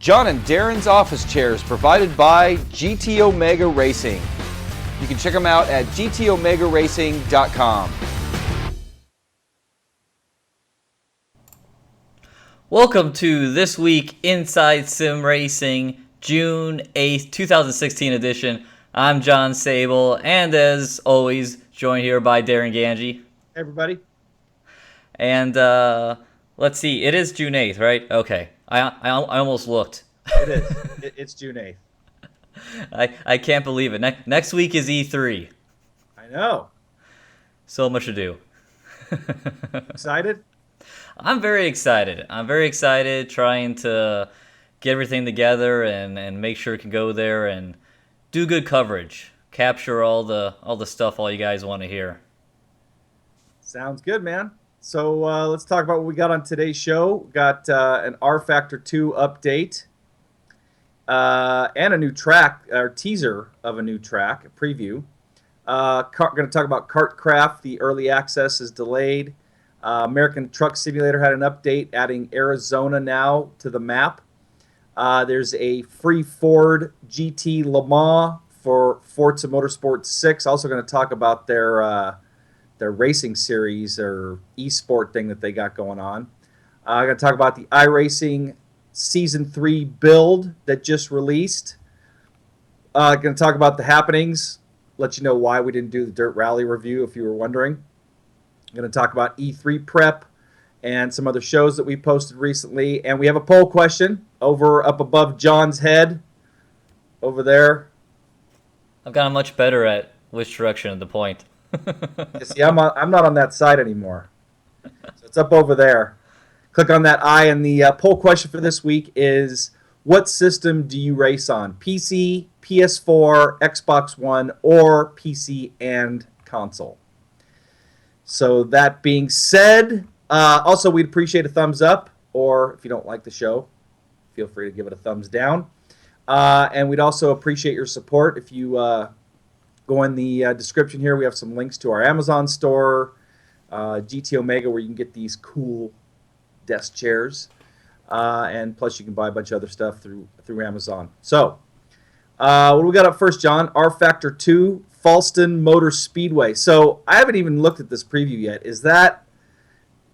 John and Darren's office chairs provided by GT Omega Racing. You can check them out at gtomegaracing.com. Welcome to This Week Inside Sim Racing, June 8th, 2016 edition. I'm John Sable, and as always, joined here by Darren Ganji. Hey, everybody. And let's see, it is June 8th, right? Okay, I almost looked. It is. It's June 8th. I can't believe it. Next week is E3. I know. So much to do. Excited? I'm very excited. Trying to get everything together and make sure it can go there and do good coverage. Capture all the stuff all you guys want to hear. Sounds good, man. So let's talk about what we got on today's show. We got an rFactor 2 update and a new track, or teaser of a new track, a preview. Going to talk about Kart Craft. The early access is delayed. American Truck Simulator had an update adding Arizona now to the map. There's a free Ford GT Le Mans for Forza Motorsport 6. Also going to talk about their racing series or esport thing that they got going on. I'm going to talk about the iRacing Season 3 build that just released. Going to talk about the happenings. Let you know why we didn't do the Dirt Rally review if you were wondering. I'm going to talk about E3 prep and some other shows that we posted recently. And we have a poll question up above John's head over there. I've gotten much better at which direction to point. See, I'm not on that side anymore. So it's up over there. Click on that eye, and the poll question for this week is, what system do you race on? PC, PS4, Xbox One, or PC and console? So that being said, also we'd appreciate a thumbs up, or if you don't like the show, feel free to give it a thumbs down. And we'd also appreciate your support. If you go in the description here, we have some links to our Amazon store, GT Omega, where you can get these cool desk chairs, and plus you can buy a bunch of other stuff through Amazon. So, what do we got up first, John? rFactor 2, Fallston Motor Speedway. So I haven't even looked at this preview yet. Is that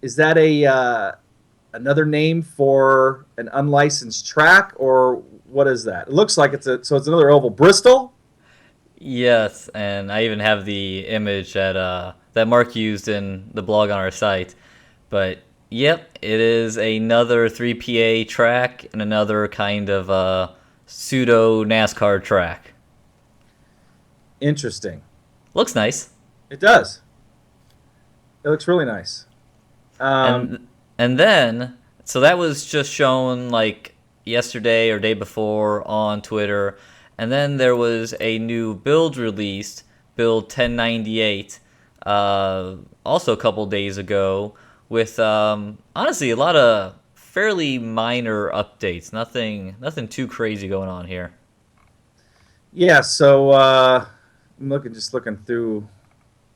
a another name for an unlicensed track, or what is that? It looks like it's another oval. Bristol? Yes, and I even have the image that Mark used in the blog on our site. But yep, it is another 3PA track and another kind of pseudo NASCAR track. Interesting. Looks nice. It does. It looks really nice. And then, so that was just shown like yesterday or day before on Twitter. And then there was a new build released, build 1098, also a couple days ago, with honestly a lot of fairly minor updates. Nothing too crazy going on here. Yeah, so I'm looking through,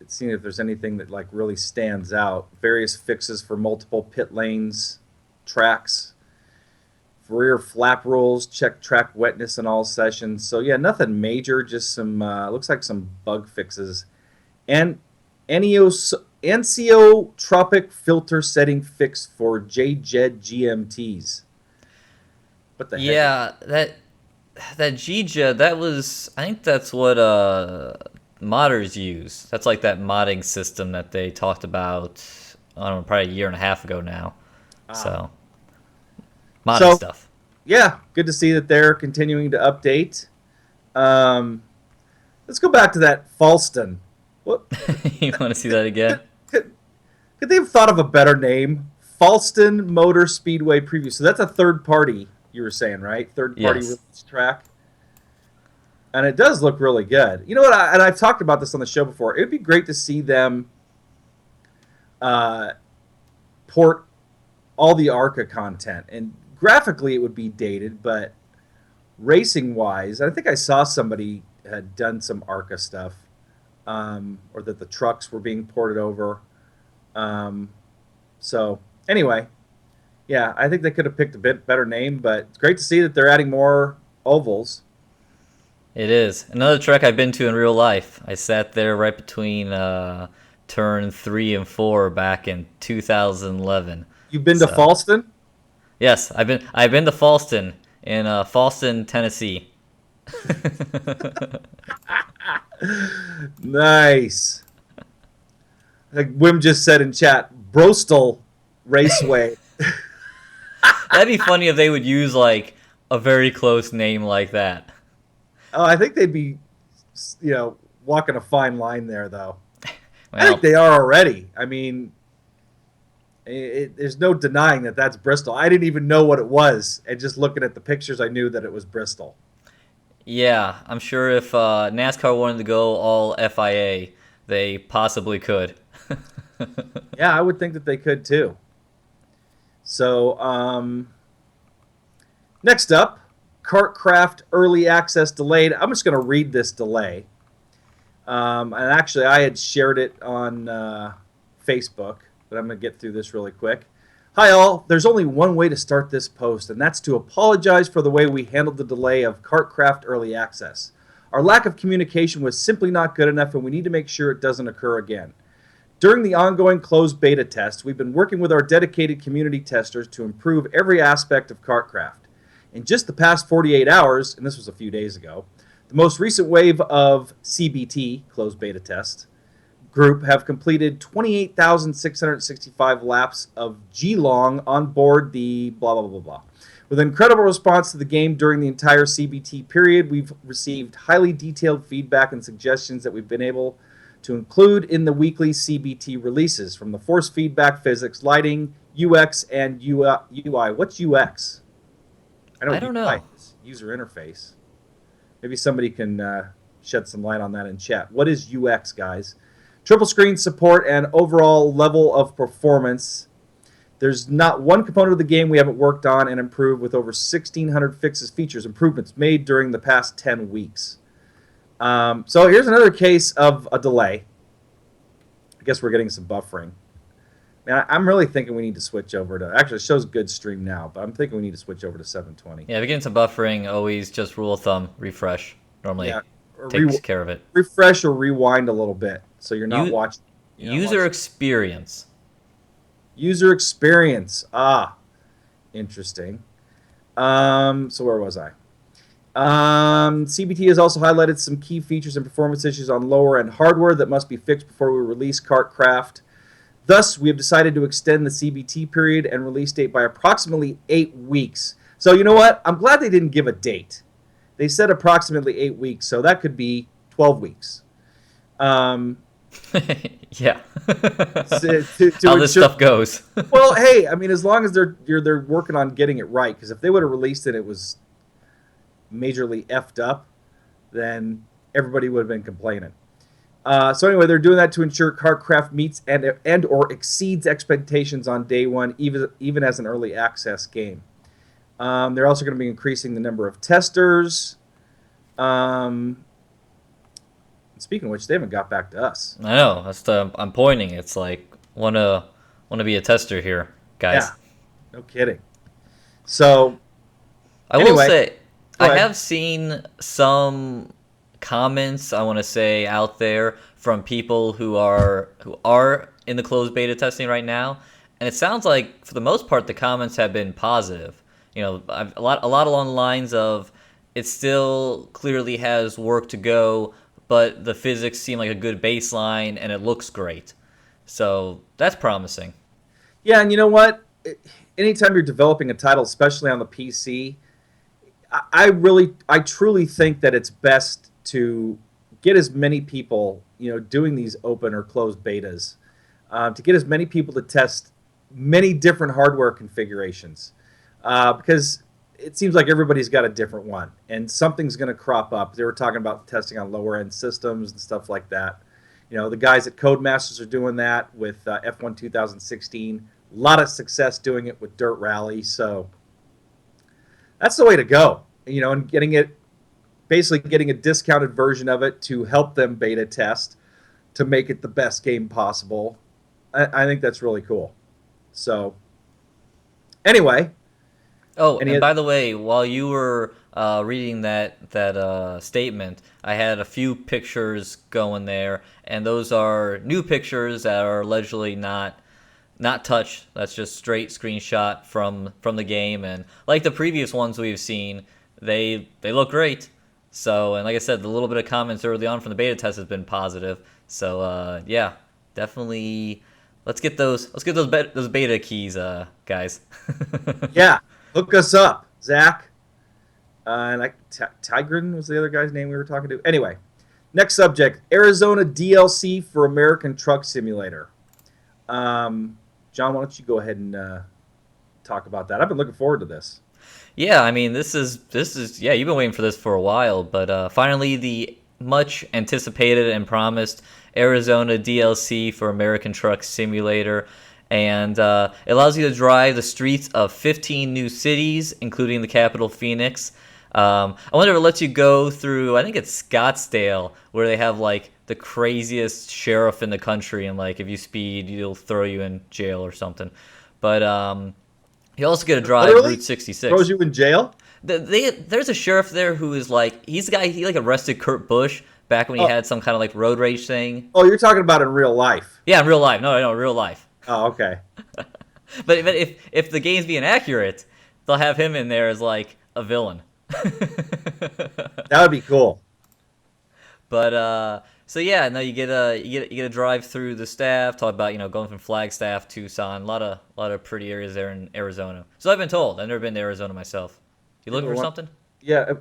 seeing if there's anything that like really stands out. Various fixes for multiple pit lanes, tracks, rear flap rules, check track wetness in all sessions. So yeah, nothing major, just some looks like some bug fixes, and Anesiotropic filter setting fix for JJed GMTs. What the heck? Yeah, that GJed, that was, I think that's what modders use. That's like that modding system that they talked about, I don't know, probably a year and a half ago now. So modding stuff. Yeah, good to see that they're continuing to update. Let's go back to that Fallston. What? You want to see that again? Could they have thought of a better name? Fallston Motor Speedway Preview. So that's a third party, you were saying, right? Third party release track. And it does look really good. You know what? And I've talked about this on the show before. It would be great to see them port all the ARCA content. And graphically, it would be dated, but racing-wise, I think I saw somebody had done some ARCA stuff, or that the trucks were being ported over. So anyway, Yeah, I think they could have picked a bit better name, but it's great to see that they're adding more ovals. It is. Another track I've been to in real life. I sat there right between turn 3 and 4 back in 2011. You've been to So, Fallston? yes, I've been to Fallston in Fallston, Tennessee. Nice. Like Wim just said in chat, Brostol Raceway. That'd be funny if they would use like a very close name like that. Oh, I think they'd be, walking a fine line there, though. I think Well, they are already. I mean, there's no denying that that's Bristol. I didn't even know what it was, and just looking at the pictures, I knew that it was Bristol. yeah, I'm sure if NASCAR wanted to go all FIA, they possibly could. Yeah, I would think that they could too. So, next up, Kart Craft early access delayed. I'm just going to read this delay. And actually, I had shared it on Facebook, but I'm going to get through this really quick. Hi, all. There's only one way to start this post, and that's to apologize for the way we handled the delay of Kart Craft early access. Our lack of communication was simply not good enough, and we need to make sure it doesn't occur again. During the ongoing closed beta test, we've been working with our dedicated community testers to improve every aspect of KartKraft. In just the past 48 hours, and this was a few days ago, the most recent wave of CBT, closed beta test, group have completed 28,665 laps of G-Long on board the blah, blah, blah, blah. With an incredible response to the game during the entire CBT period, we've received highly detailed feedback and suggestions that we've been able to include in the weekly CBT releases from the force feedback, physics, lighting, UX, and UI. What's UX? I don't know. Is user interface. Maybe somebody can shed some light on that in chat. What is UX, guys? Triple screen support and overall level of performance. There's not one component of the game we haven't worked on and improved, with over 1,600 fixes, features, improvements made during the past 10 weeks. So here's another case of a delay. I guess we're getting some buffering. Man, I'm really thinking we need to switch over to... Actually, it shows good stream now, but I'm thinking we need to switch over to 720. Yeah, if you're getting some buffering, always just rule of thumb, refresh. Normally takes care of it. Refresh or rewind a little bit so you're not watching. User experience. User experience. Interesting. So where was I? CBT has also highlighted some key features and performance issues on lower-end hardware that must be fixed before we release KartKraft. Thus, we have decided to extend the CBT period and release date by approximately 8 weeks. So you know what? I'm glad they didn't give a date. They said approximately 8 weeks, so that could be 12 weeks. Yeah. to How this stuff goes. Well, hey, I mean, as long as they're working on getting it right, because if they would have released it was majorly effed up, then everybody would have been complaining. So anyway, they're doing that to ensure KartKraft meets and or exceeds expectations on day one, even as an early access game. They're also going to be increasing the number of testers. Speaking of which, they haven't got back to us. I know. I'm pointing. It's like wanna be a tester here, guys. Yeah, no kidding. So I anyway, will say go I ahead. have seen some comments, I want to say, out there from people who are in the closed beta testing right now, and it sounds like for the most part the comments have been positive. You know, a lot along the lines of it still clearly has work to go, but the physics seem like a good baseline and it looks great. So that's promising. Yeah, and you know what? Anytime you're developing a title, especially on the PC, I truly think that it's best to get as many people, doing these open or closed betas, to get as many people to test many different hardware configurations, because it seems like everybody's got a different one, and something's going to crop up. They were talking about testing on lower end systems and stuff like that. The guys at Codemasters are doing that with F1 2016. A lot of success doing it with Dirt Rally, so that's the way to go. And basically getting a discounted version of it to help them beta test to make it the best game possible. I think that's really cool. So Anyway. Oh, and by the way, while you were reading that statement, I had a few pictures going there, and those are new pictures that are allegedly not touched. That's just straight screenshot from the game, and like the previous ones we've seen, they look great. So, and like I said, the little bit of comments early on from the beta test has been positive. So, yeah, definitely. Let's get those beta keys, guys. Yeah. Hook us up, Zach. And Tigran was the other guy's name we were talking to. Anyway, next subject: Arizona DLC for American Truck Simulator. John, why don't you go ahead and talk about that? I've been looking forward to this. Yeah, I mean, this is yeah, you've been waiting for this for a while, but finally the much anticipated and promised Arizona DLC for American Truck Simulator. And it allows you to drive the streets of 15 new cities, including the capital, Phoenix. I wonder if it lets you go through, I think it's Scottsdale, where they have, like, the craziest sheriff in the country, and, like, if you speed, he'll throw you in jail or something. But you also get to drive Route 66. Throws you in jail? There's a sheriff there who is, like, he's the guy, he, like, arrested Kurt Busch back when he had some kind of, like, road rage thing. Oh, you're talking about in real life? Yeah, in real life. No, real life. Oh, okay. but if the game's being accurate, they'll have him in there as like a villain. That would be cool. But so yeah, no, you get to drive through the staff. Talk about going from Flagstaff, Tucson, a lot of pretty areas there in Arizona. So I've been told. I've never been to Arizona myself. You looking for something? Yeah.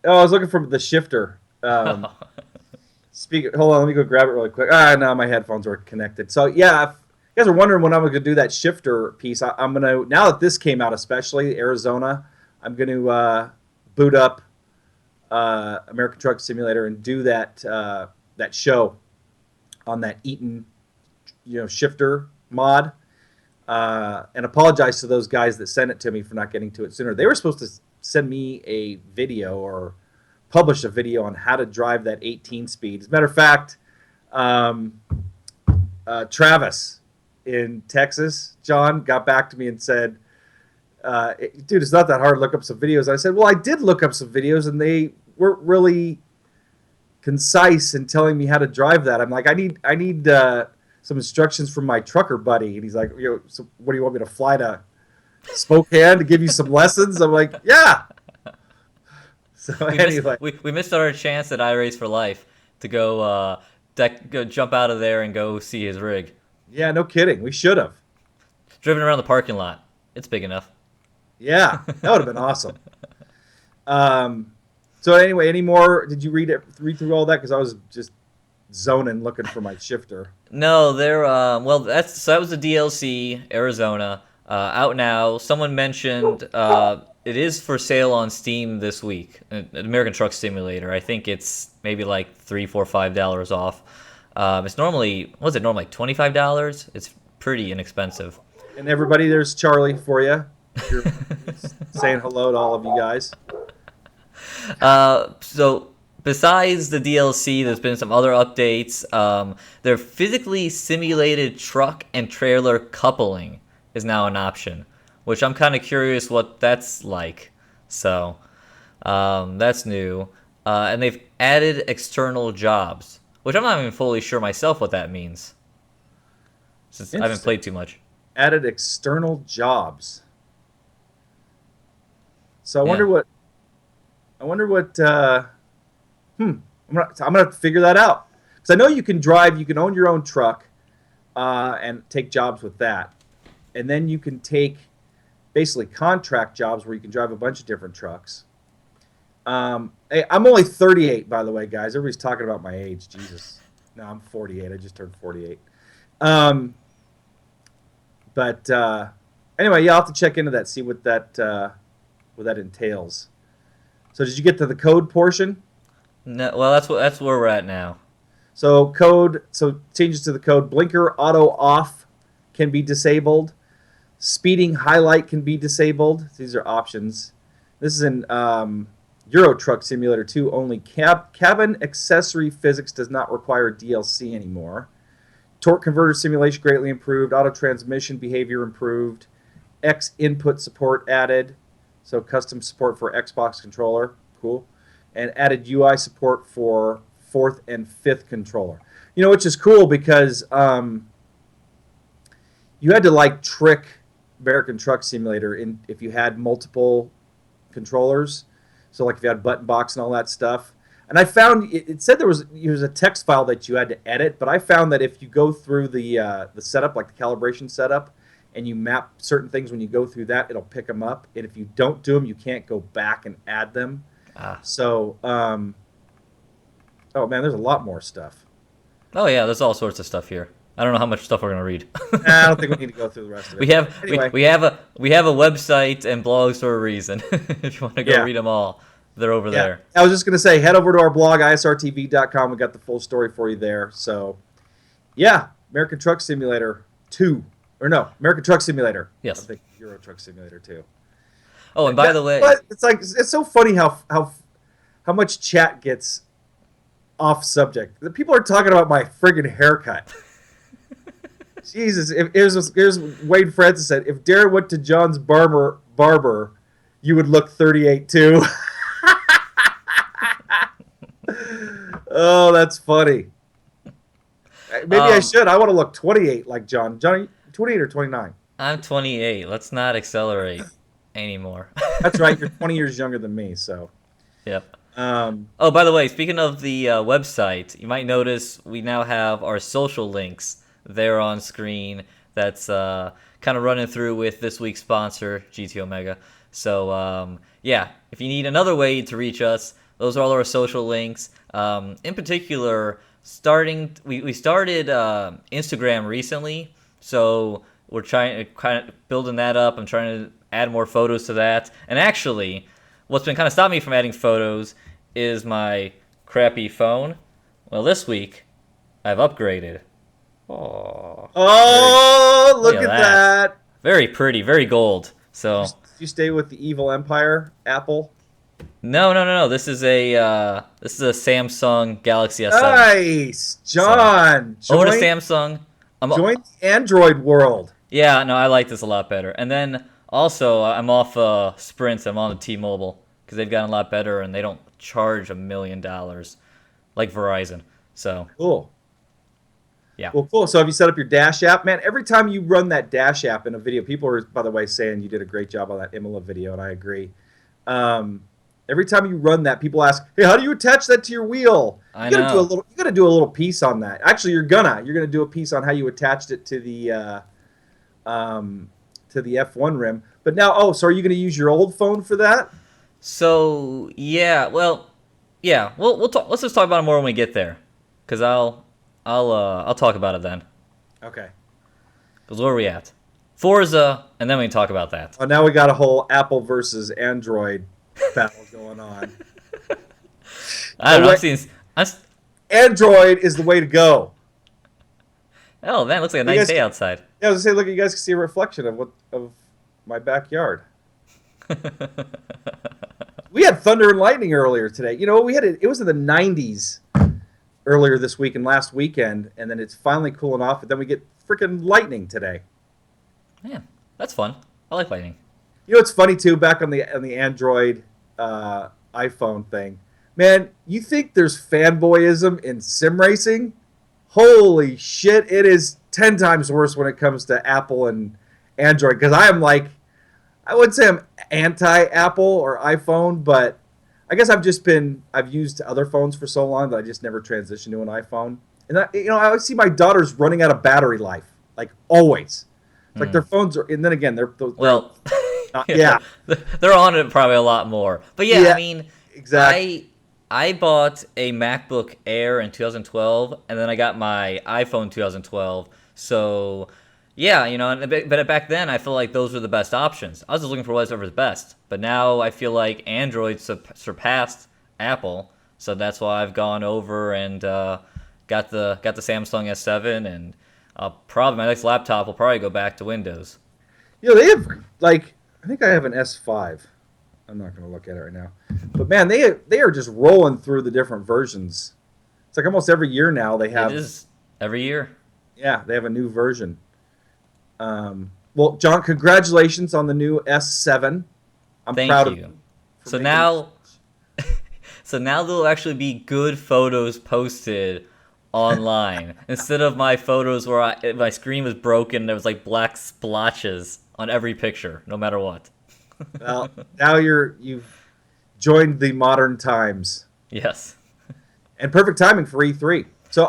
Oh, I was looking for the shifter. Hold on, let me go grab it really quick. No, my headphones were connected. So yeah. You guys are wondering when I'm going to do that shifter piece. I'm going to, now that this came out, especially Arizona, I'm going to boot up American Truck Simulator and do that show on that Eaton shifter mod, and apologize to those guys that sent it to me for not getting to it sooner. They were supposed to send me a video or publish a video on how to drive that 18 speed. As a matter of fact, Travis in Texas, John, got back to me and said, dude, it's not that hard to look up some videos. I said, well, I did look up some videos, and they weren't really concise in telling me how to drive that. I'm like, I need some instructions from my trucker buddy. And he's like, so what do you want me to fly to Spokane to give you some lessons? I'm like, yeah. So anyway. We missed our chance at iRace for Life to go jump out of there and go see his rig. Yeah, no kidding. We should have. Driven around the parking lot. It's big enough. Yeah, that would have been awesome. So anyway, any more? Did you read through all that? Because I was just zoning looking for my shifter. No, they're that was the DLC Arizona out now. Someone mentioned it is for sale on Steam this week. American Truck Simulator. I think it's maybe like $3, $4, $5 off. It's normally like $25? It's pretty inexpensive. And everybody, there's Charlie for you. You're saying hello to all of you guys. So besides the DLC, there's been some other updates. Their physically simulated truck and trailer coupling is now an option, which I'm kind of curious what that's like. So that's new. And they've added external jobs, which I'm not even fully sure myself what that means, since I haven't played too much. Added external jobs. So I wonder what. I'm gonna have to figure that out, because I know you can own your own truck, and take jobs with that, and then you can take basically contract jobs where you can drive a bunch of different trucks. Hey, I'm only 38, by the way, guys. Everybody's talking about my age. Jesus. No, I'm 48. I just turned 48. But anyway, yeah, I'll have to check into that, see what that entails. So did you get to the code portion? No, well, that's where we're at now. So changes to the code. Blinker auto off can be disabled. Speeding highlight can be disabled. These are options. This is in Euro Truck Simulator 2 only. Cabin accessory physics does not require DLC anymore. Torque converter simulation greatly improved. Auto transmission behavior improved. X input support added, so custom support for Xbox controller, cool, and added UI support for 4th and 5th controller. You know, which is cool because you had to like trick American Truck Simulator in if you had multiple controllers. So like if you had button box and all that stuff. And I found it said there was a text file that you had to edit, but I found that if you go through the setup, like the calibration setup, and you map certain things when you go through that, it'll pick them up. And if you don't do them, you can't go back and add them. So, oh man, there's a lot more stuff. Oh yeah, there's all sorts of stuff here. I don't know how much stuff we're gonna read. I don't think we need to go through the rest of it. Anyway. we have a website and blogs for a reason. If you want to go read them all, they're over there. I was just gonna say, head over to our blog isrtv.com. We got the full story for you there. So, yeah, American Truck Simulator 2, or no, American Truck Simulator. Yes. I think Euro Truck Simulator 2. Oh, and by the way, but it's so funny how much chat gets off subject. The people are talking about my friggin' haircut. Jesus, here's Wade Francis said, if Darren went to John's barber, you would look 38 too. Oh, that's funny. Maybe I should. I want to look 28 like John. Johnny, 28 or 29? I'm 28. Let's not accelerate anymore. That's right. You're 20 years younger than me, so. Yep. Oh, by the way, speaking of the website, you might notice we now have our social links there on screen. That's kind of running through with this week's sponsor, GT Omega. So, yeah, if you need another way to reach us, those are all our social links. In particular, we started Instagram recently, so we're trying to kind of building that up. I'm trying to add more photos to that. And actually, what's been kind of stopping me from adding photos is my crappy phone. Well, this week, I've upgraded. Oh, look at that. Very pretty, very gold. So, do you stay with the evil empire, Apple? No. This is a Samsung Galaxy S7. Nice, John. Over to Samsung. Join the Android world. Yeah, no, I like this a lot better. And then also, I'm off Sprint. I'm on the T-Mobile because they've gotten a lot better and they don't charge $1 million like Verizon. So cool. Yeah. Well, cool. So have you set up your Dash app? Man, every time you run that Dash app in a video, people are, by the way, saying you did a great job on that Imola video, and I agree. Every time you run that, people ask, "Hey, how do you attach that to your wheel?" You gotta do a little piece on that. Actually, you're gonna do a piece on how you attached it to the F1 rim. But now, so are you gonna use your old phone for that? So yeah, we'll talk. Let's just talk about it more when we get there, because I'll talk about it then. Okay. Because where are we at? Forza, and then we can talk about that. Oh, now we got a whole Apple versus Android battle going on. I don't know. Android is the way to go. Oh man, it looks like a nice day outside. Yeah, I was gonna say, look, you guys can see a reflection of my backyard. We had thunder and lightning earlier today. You know, it was in the 90s earlier this week and last weekend, and then it's finally cooling off, but then we get freaking lightning today. Man, that's fun. I like lightning. You know, it's funny too, back on the Android iPhone thing. Man, you think there's fanboyism in sim racing? Holy shit, it is 10 times worse when it comes to Apple and Android, because I wouldn't say I'm anti-Apple or iPhone, but I guess I've used other phones for so long that I just never transitioned to an iPhone. And I always see my daughters running out of battery life, like always. It's like their phones are, and then again, they're they're on it probably a lot more. But yeah, I mean, exactly. I bought a MacBook Air in 2012, and then I got my iPhone 2012. So yeah, but back then I feel like those were the best options. I was just looking for whatever's best. But now I feel like Android surpassed Apple, so that's why I've gone over and got the Samsung S7, and probably my next laptop will probably go back to Windows. They have I think I have an S5. I'm not going to look at it right now, but man, they are just rolling through the different versions. It's like almost every year now they have. It is every year. Yeah, they have a new version. Well, Well, John, congratulations on the new S7. I'm Thank proud you. of you. So now, so now there'll actually be good photos posted online instead of my photos where my screen was broken and there was like black splotches on every picture, no matter what. Well, now you've joined the modern times, Yes. and perfect timing for E3. So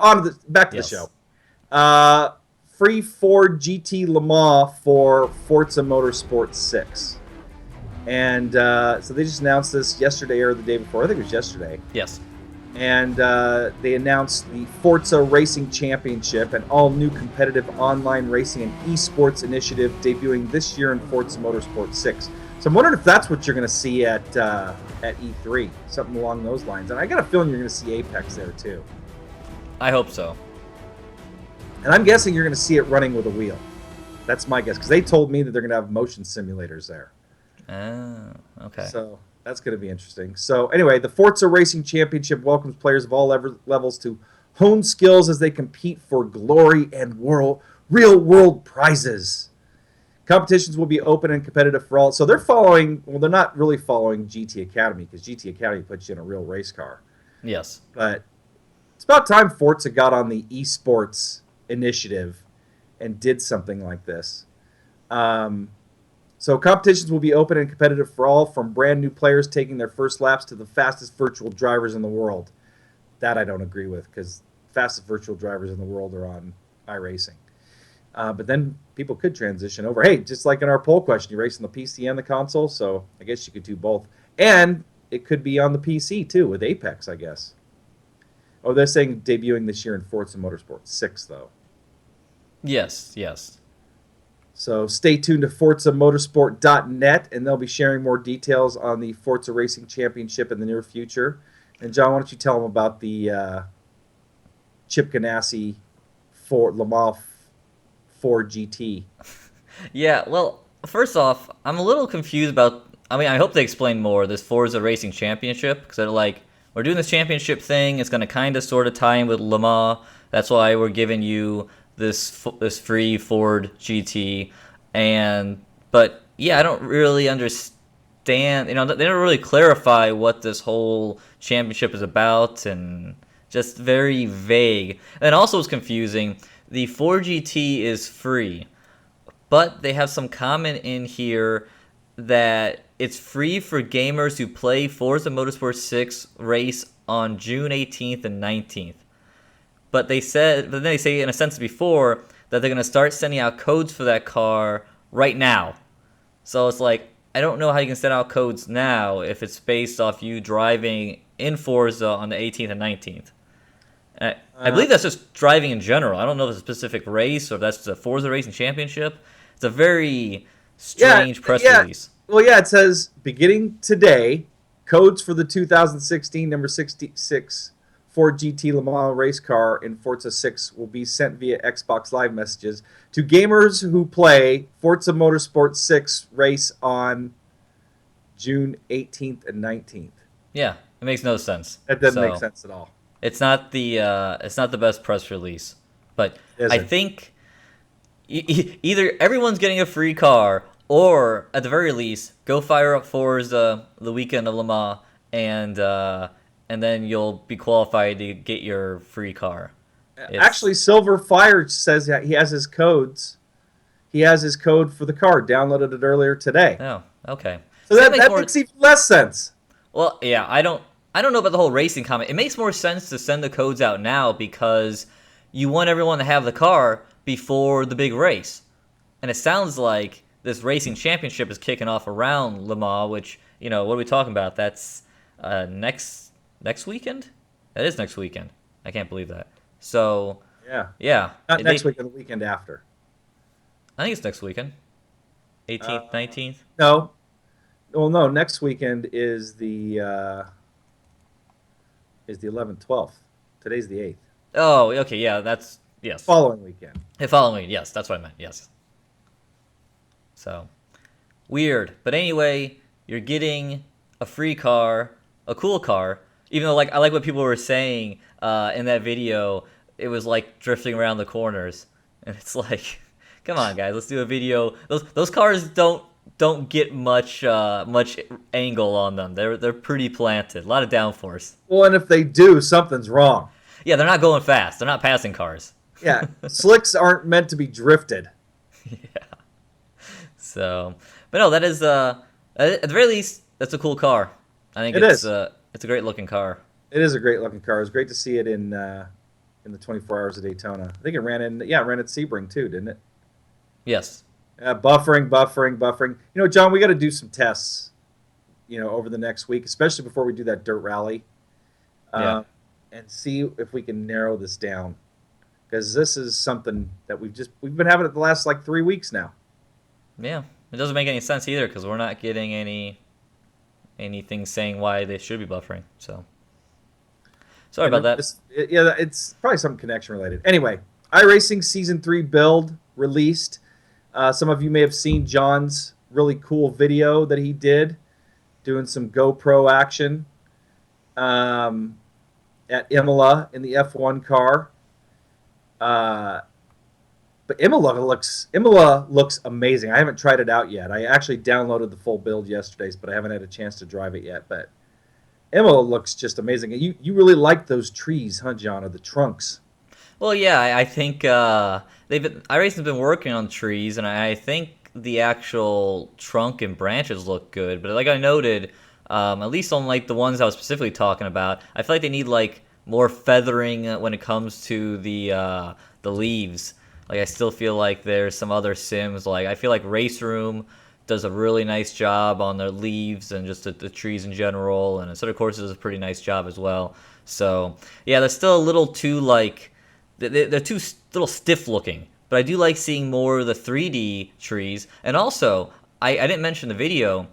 back to the Yes. show. Free Ford GT Le Mans for Forza Motorsport 6. And so they just announced this yesterday or the day before. I think it was yesterday. Yes. And they announced the Forza Racing Championship, an all-new competitive online racing and esports initiative debuting this year in Forza Motorsport 6. So I'm wondering if that's what you're going to see at E3, something along those lines. And I got a feeling you're going to see Apex there too. I hope so. And I'm guessing you're going to see it running with a wheel. That's my guess, because they told me that they're going to have motion simulators there. Oh, okay. So that's going to be interesting. So anyway, the Forza Racing Championship welcomes players of all levels to hone skills as they compete for glory and real-world prizes. Competitions will be open and competitive for all. So they're following, well, they're not really following GT Academy, because GT Academy puts you in a real race car. Yes. But it's about time Forza got on the esports initiative and did something like this. So competitions will be open and competitive for all, from brand new players taking their first laps to the fastest virtual drivers in the world. That I don't agree with, because fastest virtual drivers in the world are on iRacing. But then people could transition over. Hey, just like in our poll question, you race on the PC and the console, so I guess you could do both. And it could be on the PC too with Apex, I guess. Oh, they're saying debuting this year in Forza Motorsport 6, though. Yes, yes. So stay tuned to ForzaMotorsport.net, and they'll be sharing more details on the Forza Racing Championship in the near future. And John, why don't you tell them about the Chip Ganassi for Le Mans 4 GT? Yeah, well, first off, I'm a little confused about... I mean, I hope they explain more, this Forza Racing Championship, because they're like, we're doing this championship thing, it's going to kind of sort of tie in with Le Mans, that's why we're giving you this free Ford GT, but yeah, I don't really understand, they don't really clarify what this whole championship is about, and just very vague. And also it's confusing, the Ford GT is free, but they have some comment in here that it's free for gamers who play Forza Motorsport 6 race on June 18th and 19th. But then they say in a sentence before that they're going to start sending out codes for that car right now. So it's like, I don't know how you can send out codes now if it's based off you driving in Forza on the 18th and 19th. I believe that's just driving in general. I don't know if it's a specific race or if that's the Forza Racing Championship. It's a very strange press release. Well, yeah, it says, beginning today, codes for the 2016 number 66 Ford GT Le Mans race car in Forza 6 will be sent via Xbox Live messages to gamers who play Forza Motorsport 6 race on June 18th and 19th. Yeah, it makes no sense. That doesn't make sense at all. It's not the best press release, but I think either everyone's getting a free car, or at the very least, go fire up Forza the weekend of Le Mans, and then you'll be qualified to get your free car. Actually, Silver Fire says that he has his codes. He has his code for the car. Downloaded it earlier today. Oh, okay. So that makes even less sense. Well, yeah, I don't know about the whole racing comment. It makes more sense to send the codes out now because you want everyone to have the car before the big race. And it sounds like this racing championship is kicking off around Le Mans, which, what are we talking about? That's next weekend? That is next weekend. I can't believe that. So, yeah. Not next weekend, the weekend after. I think it's next weekend. 18th, 19th? No. Well, no, next weekend is the 11th, 12th. Today's the 8th. Oh, okay, yeah, yes. Following weekend. The following weekend, yes, that's what I meant, yes. So, weird. But anyway, you're getting a free car, a cool car, even though I like what people were saying in that video. It was like drifting around the corners. And it's like, Come on, guys, let's do a video. Those cars don't get much angle on them. They're pretty planted. A lot of downforce. Well, and if they do, something's wrong. Yeah, they're not going fast. They're not passing cars. Yeah, slicks aren't meant to be drifted. Yeah. So, but no, that is at the very least that's a cool car. I think it's a great looking car. It is a great looking car. It was great to see it in the 24 Hours of Daytona. I think it ran at Sebring too, didn't it? Yes. Buffering. You know, John, we got to do some tests. You know, over the next week, especially before we do that dirt rally, Yeah. and see if we can narrow this down, because this is something that we've been having it the last like 3 weeks now. Yeah. It doesn't make any sense either because we're not getting anything saying why they should be buffering. So. Sorry about that. It's probably something connection related. Anyway, iRacing Season 3 build released. Some of you may have seen John's really cool video that he did doing some GoPro action at Imola in the F1 car. But Imola looks amazing. I haven't tried it out yet. I actually downloaded the full build yesterday, but I haven't had a chance to drive it yet. But Imola looks just amazing. You really like those trees, huh, John, or the trunks? Well, yeah, I think iRacing's been working on trees, and I think the actual trunk and branches look good. But like I noted, at least on like the ones I was specifically talking about, I feel like they need like more feathering when it comes to the leaves. Like I still feel like there's some other sims. Like I feel like Race Room does a really nice job on their leaves and just the trees in general, and Assetto Corsa does a pretty nice job as well. So yeah, they're still a little too like they're too little stiff looking. But I do like seeing more of the 3D trees. And also, I didn't mention the video.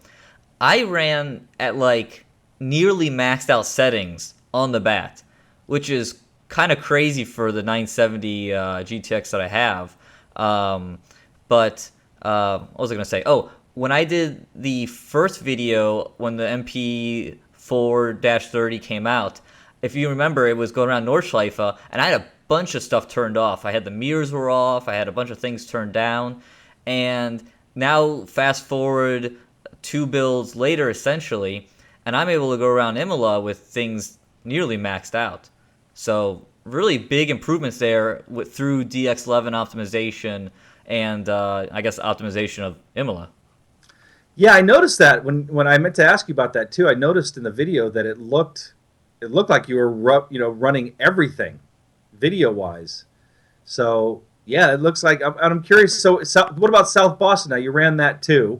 I ran at like nearly maxed out settings on the bat, which is kind of crazy for the 970 GTX that I have. What was I going to say? Oh, when I did the first video, when the MP4-30 came out, if you remember, it was going around Nordschleife, and I had a bunch of stuff turned off. I had the mirrors were off. I had a bunch of things turned down. And now fast forward 2 builds later, essentially, and I'm able to go around Imola with things nearly maxed out. So really big improvements there through DX11 optimization and I guess optimization of Imola. Yeah, I noticed that when I meant to ask you about that too. I noticed in the video that it looked like you were running everything video wise. So yeah, it looks like I'm curious. So what about South Boston? Now you ran that too,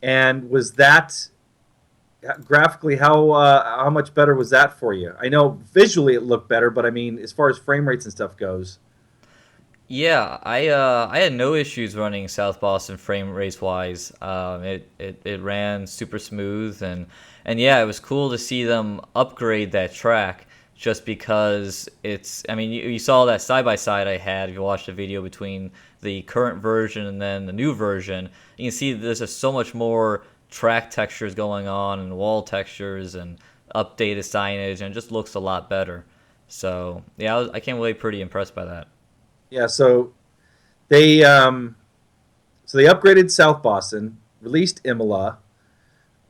and was that graphically how much better was that for you? I know visually it looked better, but I mean as far as frame rates and stuff goes. Yeah, I had no issues running South Boston frame rates wise. It ran super smooth and yeah, it was cool to see them upgrade that track just because it's. I mean, you saw that side by side I had. If you watched the video between the current version and then the new version, you can see there's just so much more track textures going on and wall textures and updated signage, and it just looks a lot better. So yeah, I came away pretty impressed by that. Yeah, so they upgraded South Boston, released Imola.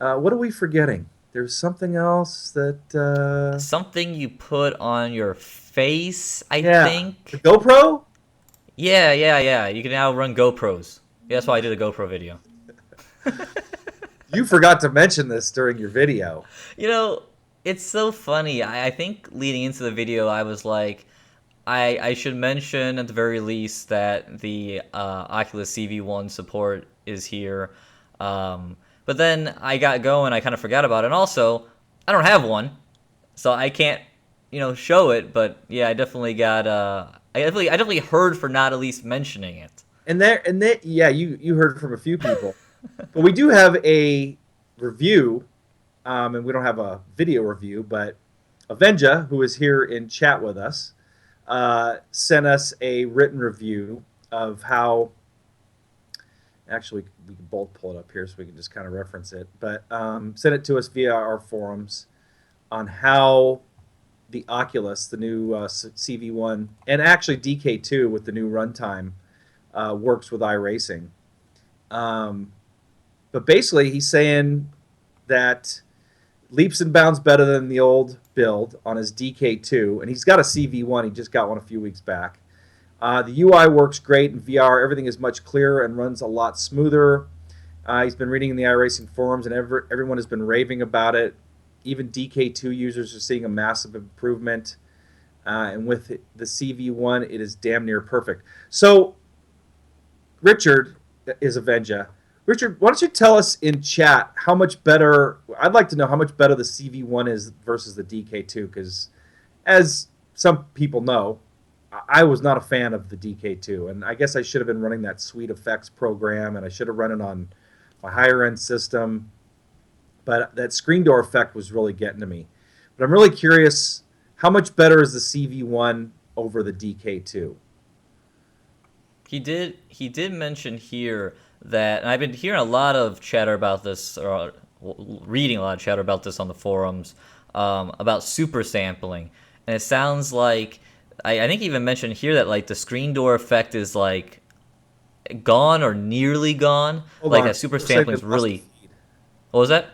What are we forgetting? There's something else that something you put on your face, I think. The GoPro? Yeah. You can now run GoPros. Yeah, that's why I did a GoPro video. You forgot to mention this during your video. You know, it's so funny. I think leading into the video, I was like, I should mention at the very least that the Oculus CV1 support is here. But then I got going, I kind of forgot about it. And also, I don't have one, so I can't, show it. But yeah, I definitely got. I definitely heard for not at least mentioning it. Yeah, you heard from a few people, but we do have a review, and we don't have a video review. But Avenja, who is here in chat with us, sent us a written review of how. Actually, we can both pull it up here so we can just kind of reference it. But sent it to us via our forums on how the Oculus, the new CV1, and actually DK2 with the new runtime, works with iRacing. But basically, he's saying that leaps and bounds better than the old build on his DK2, and he's got a CV1. He just got one a few weeks back. The UI works great in VR. Everything is much clearer and runs a lot smoother. He's been reading in the iRacing forums, and everyone has been raving about it. Even DK2 users are seeing a massive improvement. And with the CV1, it is damn near perfect. So, Richard is Avenger. Richard, why don't you tell us in chat how much better, I'd like to know how much better the CV1 is versus the DK2, because as some people know, I was not a fan of the DK2, and I guess I should have been running that Sweet Effects program, and I should have run it on my higher-end system, but that screen door effect was really getting to me. But I'm really curious, how much better is the CV1 over the DK2? He did mention here that, and I've been hearing a lot of chatter about this, or reading a lot of chatter about this on the forums, about super sampling, and it sounds like I think he even mentioned here that like the screen door effect is like gone or nearly gone. Hold like on. a super People are saying sampling is they lost really. the feed. What was that?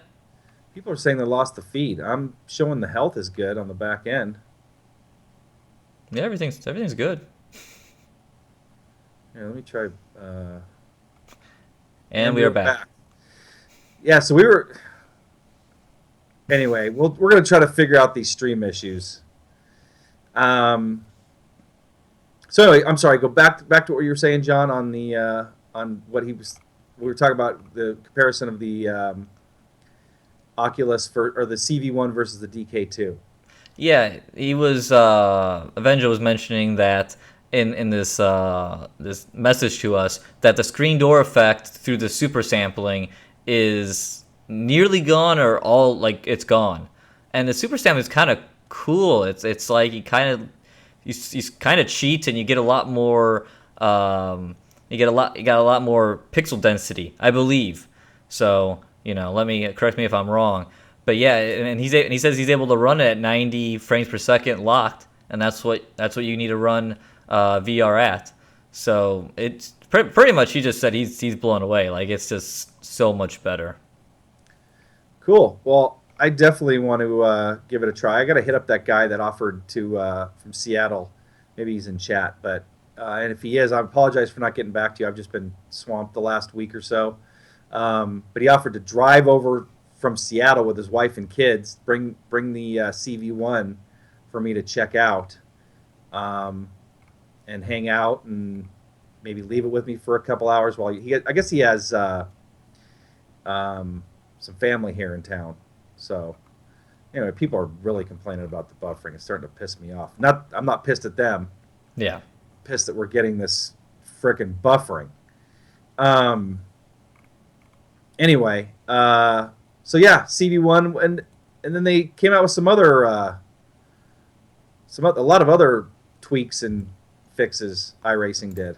People are saying they lost the feed. I'm showing the health is good on the back end. Yeah, everything's good. Here, let me try. And we are back. Yeah, so we were. Anyway, we're going to try to figure out these stream issues. So anyway, I'm sorry. Go back to what you were saying, John, on the on what he was. We were talking about the comparison of the Oculus or the CV1 versus the DK2. Yeah, he was. Avenger was mentioning that in this this message to us that the screen door effect through the super sampling is nearly gone or all like it's gone, and the super sampling is kind of cool. It's like you kind of cheat and you get a lot more. You got a lot more pixel density, I believe. So let me correct me if I'm wrong. But yeah, and he says he's able to run it at 90 frames per second locked, and that's what you need to run VR at. So it's pretty much he just said he's blown away. Like it's just so much better. Cool. Well, I definitely want to give it a try. I got to hit up that guy that offered to from Seattle. Maybe he's in chat, but and if he is, I apologize for not getting back to you. I've just been swamped the last week or so. But he offered to drive over from Seattle with his wife and kids, bring the CV1 for me to check out, and hang out and maybe leave it with me for a couple hours while I guess he has some family here in town. So anyway, people are really complaining about the buffering. It's starting to piss me off. I'm not pissed at them. Yeah. I'm pissed that we're getting this frickin' buffering. Anyway, so yeah, CV1, and then they came out with some other, a lot of other tweaks and fixes iRacing did.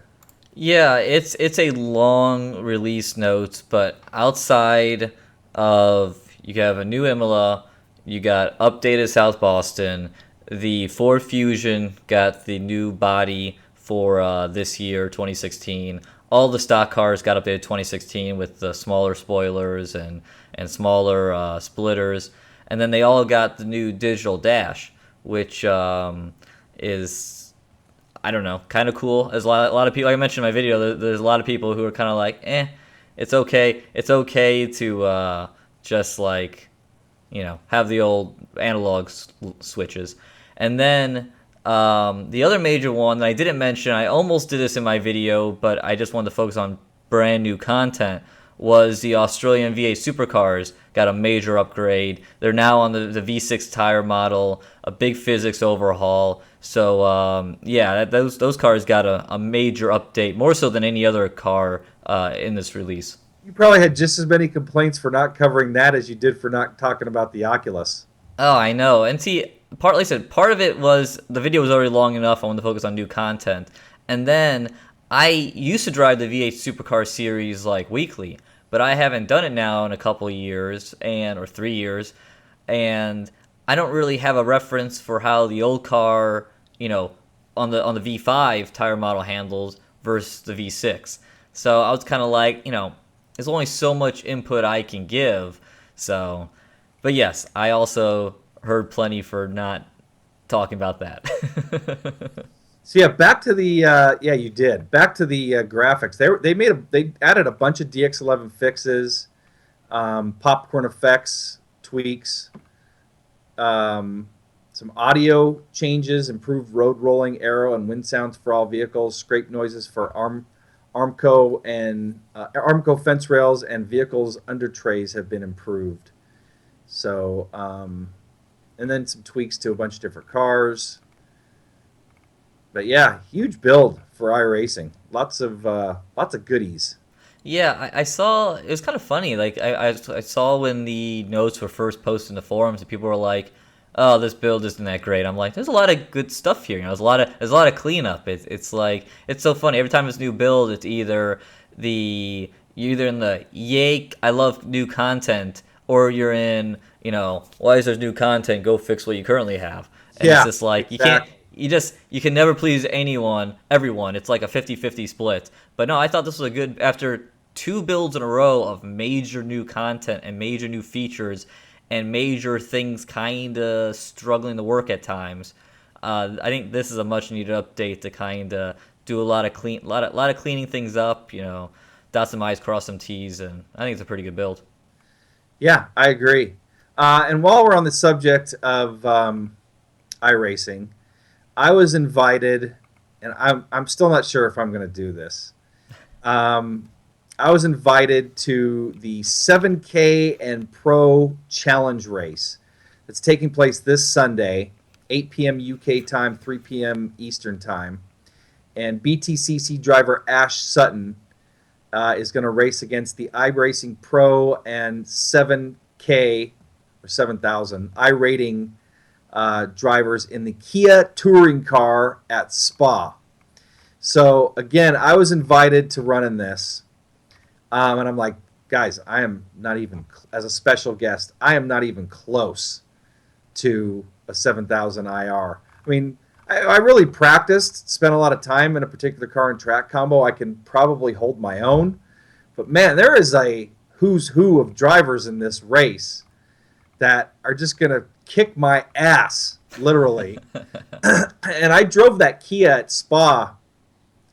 Yeah, it's a long release note, but outside of you have a new Imola, you got updated South Boston, the Ford Fusion got the new body for this year, 2016. All the stock cars got updated 2016 with the smaller spoilers and smaller splitters, and then they all got the new digital dash, which is, I don't know, kind of cool. There's a lot of people, like I mentioned in my video, there's a lot of people who are kind of like, it's okay. It's okay to just like, have the old analog switches. And then the other major one that I didn't mention, I almost did this in my video, but I just wanted to focus on brand new content, was the Australian V8 supercars got a major upgrade. They're now on the V6 tire model, a big physics overhaul. So yeah, those cars got a major update, more so than any other car in this release. You probably had just as many complaints for not covering that as you did for not talking about the Oculus. Oh, I know. And see, part of it was the video was already long enough. I wanted to focus on new content. And then I used to drive the V8 Supercar series like weekly, but I haven't done it now in a couple of years or 3 years, and I don't really have a reference for how the old car, on the V5 tire model handles versus the V6. So I was kind of like, there's only so much input I can give. So, but yes, I also heard plenty for not talking about that. So yeah, back to the you did. Back to the graphics. They added a bunch of DX11 fixes, popcorn effects, tweaks, some audio changes, improved road rolling, aero and wind sounds for all vehicles, scrape noises for Armco and Armco fence rails and vehicles under trays have been improved. So, and then some tweaks to a bunch of different cars. But yeah, huge build for iRacing. Lots of goodies. Yeah, I saw. It was kind of funny. Like I saw when the notes were first posted in the forums, and people were like, "Oh, this build isn't that great." I'm like, "There's a lot of good stuff here. There's a lot of cleanup." It's like it's so funny. Every time it's new build, it's either you're either in the yay, I love new content, or you're in why is there new content? Go fix what you currently have. And it's just like you can't. You can never please everyone. It's like a 50-50 split. But no, I thought this was a good, after 2 builds in a row of major new content and major new features and major things kind of struggling to work at times. I think this is a much needed update to kind of do a lot of cleaning things up, dot some I's, cross some T's, and I think it's a pretty good build. Yeah, I agree. And while we're on the subject of iRacing, I was invited, and I'm still not sure if I'm going to do this. I was invited to the 7K and Pro Challenge race that's taking place this Sunday, 8 p.m. UK time, 3 p.m. Eastern time. And BTCC driver Ash Sutton is going to race against the iRacing Pro and 7K or 7,000 iRating drivers in the Kia touring car at Spa. So again, I was invited to run in this, and I'm like, guys, I am not even, as a special guest, I am not even close to a 7,000 IR. I mean, I really practiced, spent a lot of time in a particular car and track combo. I can probably hold my own, but man, there is a who's who of drivers in this race that are just going to kick my ass, literally. And I drove that Kia at Spa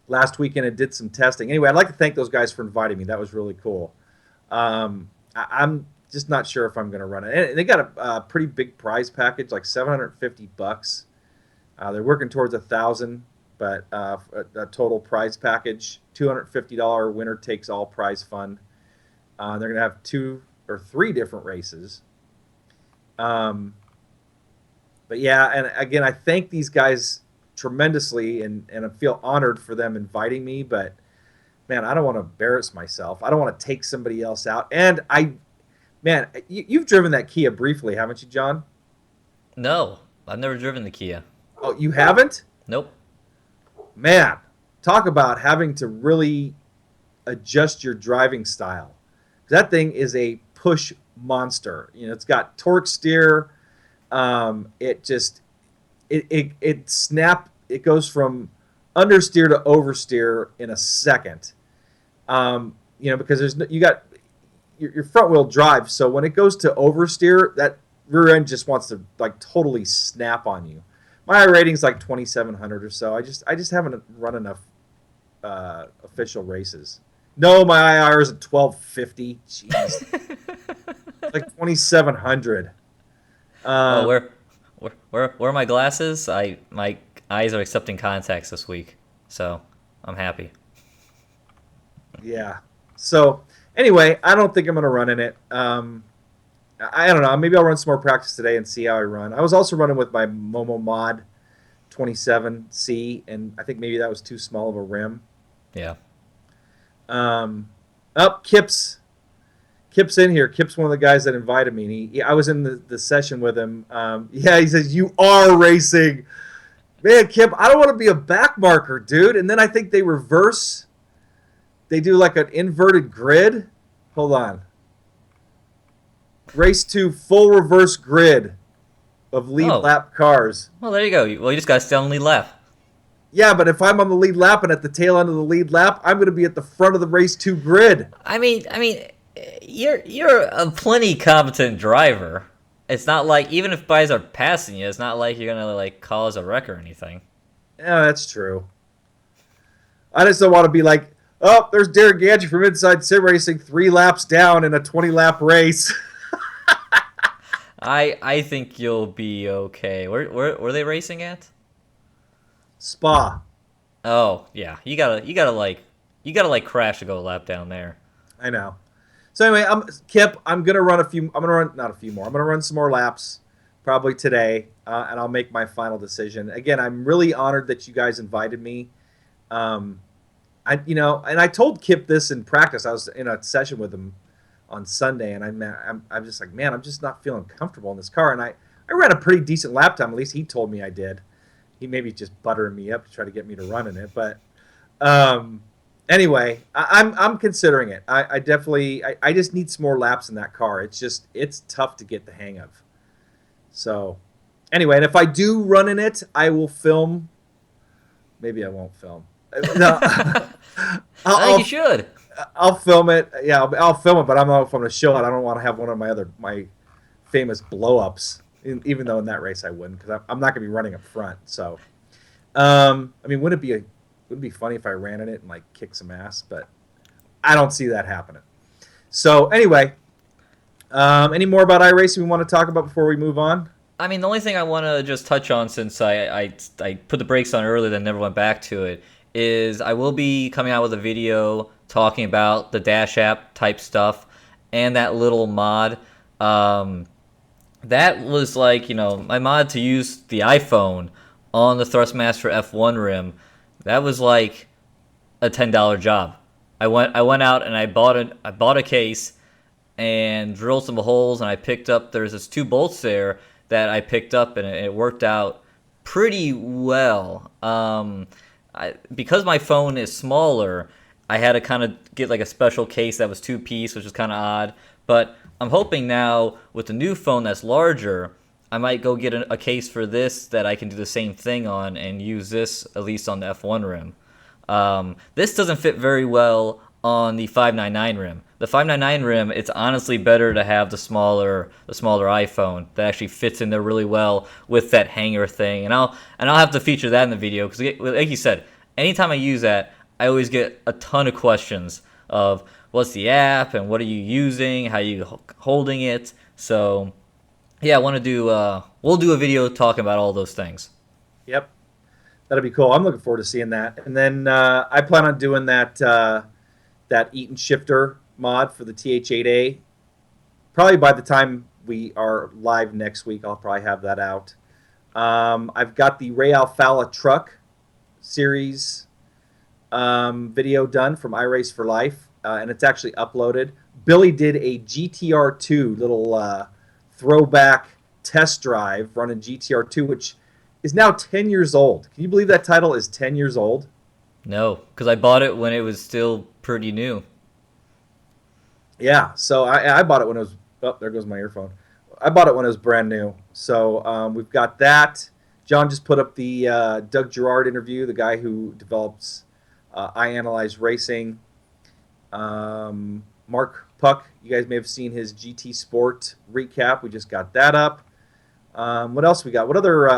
last weekend and did some testing. Anyway, I'd like to thank those guys for inviting me. That was really cool. I'm just not sure if I'm going to run it. And they got a pretty big prize package, like $750. They're working towards 1,000, but a total prize package, $250 winner takes all prize fund. They're going to have 2 or 3 different races. But yeah, and again, I thank these guys tremendously, and I feel honored for them inviting me. But man, I don't want to embarrass myself. I don't want to take somebody else out. And you've driven that Kia briefly, haven't you, John? No, I've never driven the Kia. Oh, you haven't? Nope. Man, talk about having to really adjust your driving style. That thing is a push monster. It's got torque steer. It goes from understeer to oversteer in a second. Because you got your front wheel drive, so when it goes to oversteer, that rear end just wants to like totally snap on you. My rating's like 2,700 or so. I just haven't run enough official races. No, my IR is at 1,250. Jeez. Like 2,700. Where are my glasses? My eyes are accepting contacts this week, so I'm happy. Yeah. So anyway, I don't think I'm going to run in it. I don't know. Maybe I'll run some more practice today and see how I run. I was also running with my Momo Mod 27C, and I think maybe that was too small of a rim. Yeah. Kip's in here. Kip's one of the guys that invited me. I was in the session with him. He says, "You are racing." Man, Kip, I don't want to be a back marker, dude. And then I think they reverse. They do like an inverted grid. Hold on. Race to full reverse grid of lead lap cars. Well, there you go. Well, you just got to stay on lead lap. Yeah, but if I'm on the lead lap and at the tail end of the lead lap, I'm going to be at the front of the race 2 grid. I mean, you're a plenty competent driver. It's not like even if guys are passing you, it's not like you're gonna like cause a wreck or anything. Yeah, that's true. I just don't want to be like, oh, there's Derek Ganji from Inside Sim Racing 3 laps down in a 20-lap race. I think you'll be okay. Where were they racing at? Spa. Oh yeah, you gotta crash to go a lap down there. I know. So anyway, Kip. I'm gonna run a few. I'm gonna run not a few more. I'm gonna run some more laps, probably today, and I'll make my final decision. Again, I'm really honored that you guys invited me. And I told Kip this in practice. I was in a session with him on Sunday, and I'm just like, man, I'm just not feeling comfortable in this car. And I ran a pretty decent lap time. At least he told me I did. He maybe just buttering me up to try to get me to run in it, but. Anyway, I'm considering it. I definitely I just need some more laps in that car. It's tough to get the hang of. So anyway, and if I do run in it, I will film. Maybe I won't film. No, I think you should. I'll film it. Yeah, I'll film it, but I don't know if I'm going to show it. I don't want to have one of my famous blow-ups. Even though in that race I wouldn't, because I'm not going to be running up front. So, I mean, wouldn't it be funny if I ran in it and like kicked some ass? But I don't see that happening. So anyway, any more about iRacing we want to talk about before we move on? I mean, the only thing I want to just touch on, since I put the brakes on earlier and never went back to it, is I will be coming out with a video talking about the Dash app type stuff and that little mod. That was like, my mod to use the iPhone on the Thrustmaster F1 rim. That was like a $10 job. I went out and I bought a case and drilled some holes, and I picked up, there's this 2 bolts there that I picked up, and it worked out pretty well. Because my phone is smaller, I had to kind of get like a special case that was 2-piece, which is kind of odd. But I'm hoping now with the new phone that's larger, I might go get a case for this that I can do the same thing on and use this at least on the F1 rim. This doesn't fit very well on the 599 rim. The 599 rim, it's honestly better to have the smaller iPhone that actually fits in there really well with that hanger thing. And I'll have to feature that in the video because, like you said, anytime I use that, I always get a ton of questions of what's the app and what are you using, how are you holding it. So yeah, I want to do. We'll do a video talking about all those things. Yep, that'll be cool. I'm looking forward to seeing that. And then I plan on doing that Eaton shifter mod for the TH8A. Probably by the time we are live next week, I'll probably have that out. I've got the Ray Alfala truck series video done from iRace for Life, and it's actually uploaded. Billy did a GTR2 little throwback test drive running GTR2, which is now 10 years old. Can you believe that title is 10 years old? No, because I bought it when it was still pretty new. Yeah, so I bought it when it was... Oh, there goes my earphone. I bought it when it was brand new. So we've got that. John just put up the Doug Gerard interview, the guy who develops iAnalyze Racing. Mark Puck, you guys may have seen his GT Sport recap. We just got that up. What else we got? What other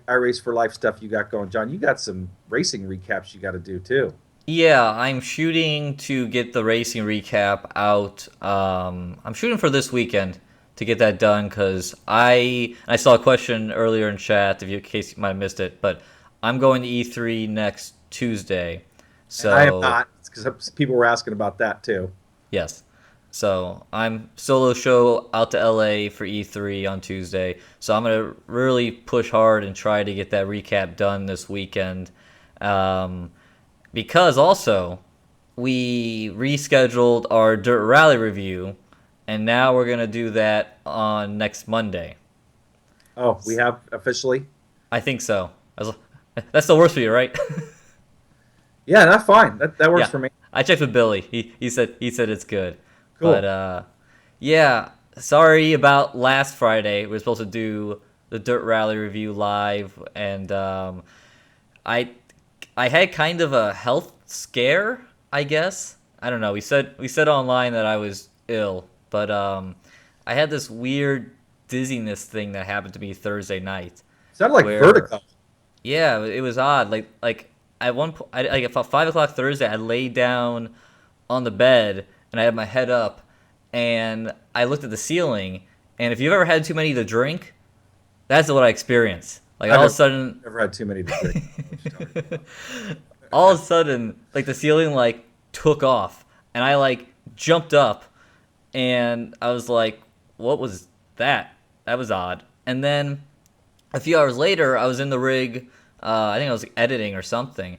iRace for Life stuff you got going, John? You got some racing recaps you got to do too. Yeah, I'm shooting to get the racing recap out. I'm shooting for this weekend to get that done because I saw a question earlier in chat, in case you might have missed it, but I'm going to E3 next Tuesday. So and I am not, because people were asking about that too. Yes. So I'm solo show out to LA for E3 on Tuesday. So I'm going to really push hard and try to get that recap done this weekend. Because also we rescheduled our Dirt Rally review, and now we're going to do that on next Monday. Oh, we have officially? I think so. That still works for you, right? Yeah, that's fine. That works for me. I checked with Billy. He said it's good. Cool. But yeah, sorry about last Friday. We were supposed to do the Dirt Rally review live, and I I had kind of a health scare, I guess. I don't know. We said online that I was ill, but I had this weird dizziness thing that happened to me Thursday night. Sounded like Where vertigo. Yeah, it was odd. Like at one point, like at 5 o'clock Thursday, I laid down on the bed and I had my head up, and I looked at the ceiling. And if you've ever had too many to drink, that's what I experienced. Like all of a sudden, Never had too many to drink. all of a sudden, like the ceiling like took off, and I like jumped up, and I was like, "What was that? That was odd." And then a few hours later, I was in the rig. I think I was editing or something,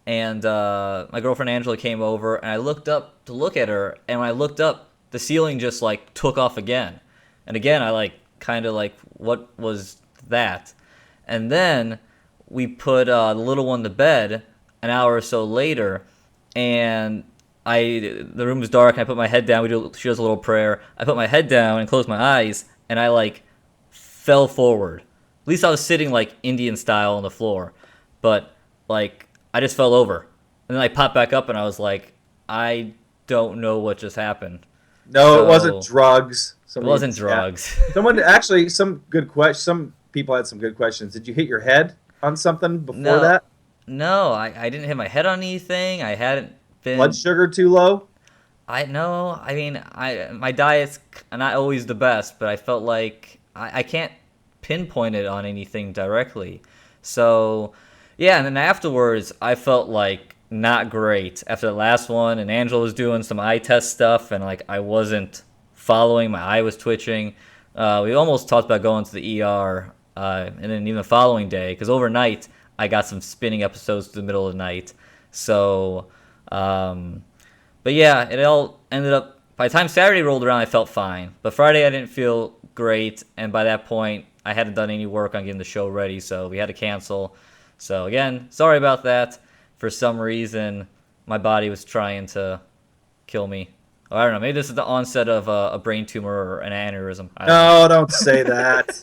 and my girlfriend Angela came over, and I looked up to look at her, and when I looked up, the ceiling just like took off again, and again I like kind of like, what was that? And then we put the little one to bed an hour or so later, and the room was dark, and I put my head down. She does a little prayer. I put my head down and closed my eyes, and I like fell forward. At least I was sitting like Indian style on the floor, but like I just fell over, and then I popped back up, and I was like, I don't know what just happened. No, it wasn't drugs. It wasn't drugs. Someone actually, some people had some good questions. Did you hit your head on something before that? No, I didn't hit my head on anything. I hadn't been. Blood sugar too low? I mean, my diet's not always the best, but I felt like I can't pinpoint it on anything directly. So, yeah, and then afterwards, I felt like not great after the last one, and Angela was doing some eye test stuff, and like I wasn't following. My eye was twitching. We almost talked about going to the ER, and then even the following day, because overnight I got some spinning episodes to the middle of the night. So, but yeah, it all ended up, by the time Saturday rolled around, I felt fine. But Friday I didn't feel great, and by that point I hadn't done any work on getting the show ready, so we had to cancel. So again, sorry about that. For some reason, my body was trying to kill me. I don't know. Maybe this is the onset of a brain tumor or an aneurysm. No, don't say that.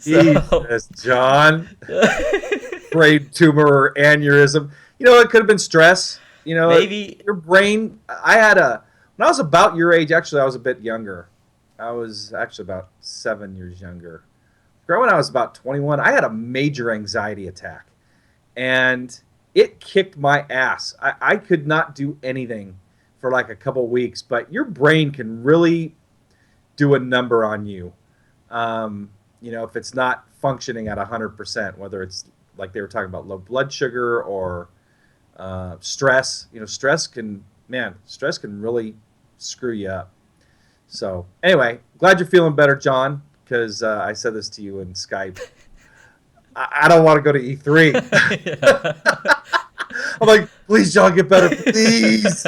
Jesus, John. Brain tumor or aneurysm. You know, it could have been stress. You know, maybe your brain. When I was about your age, actually, I was a bit younger. I was actually about 7 years younger. When I was about 21, I had a major anxiety attack. And it kicked my ass. I could not do anything for like a couple weeks, but your brain can really do a number on you. You know, if it's not functioning at 100%, whether it's like they were talking about low blood sugar or stress. You know, stress can really screw you up. So anyway, glad you're feeling better, John, because I said this to you in Skype. I don't want to go to E3. I'm like, please, John, get better, please.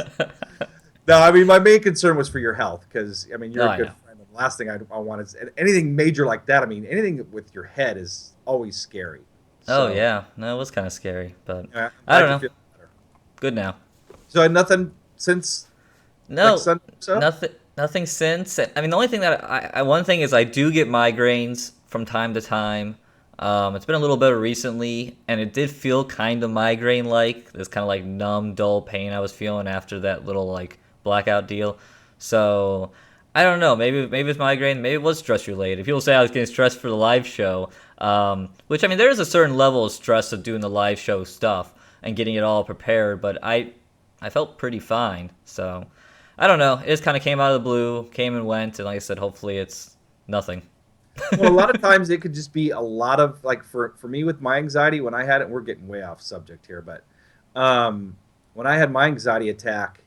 No, I mean, my main concern was for your health, because, I mean, you're a good friend. And the last thing I want is anything major like that. I mean, anything with your head is always scary. So, yeah. No, it was kind of scary, but I don't know. Good now. So had nothing since? No, nothing since. I mean, the only thing that one thing is I do get migraines from time to time. It's been a little better recently, and it did feel kind of migraine-like. This kind of like numb, dull pain I was feeling after that little like blackout deal. So I don't know. Maybe it's migraine. Maybe it was stress-related. People say I was getting stressed for the live show, which, I mean, there is a certain level of stress of doing the live show stuff and getting it all prepared, but I felt pretty fine. So I don't know. It just kind of came out of the blue, came and went, and like I said, hopefully it's nothing. Well, a lot of times it could just be a lot of, like, for me with my anxiety, when I had it, we're getting way off subject here, but when I had my anxiety attack,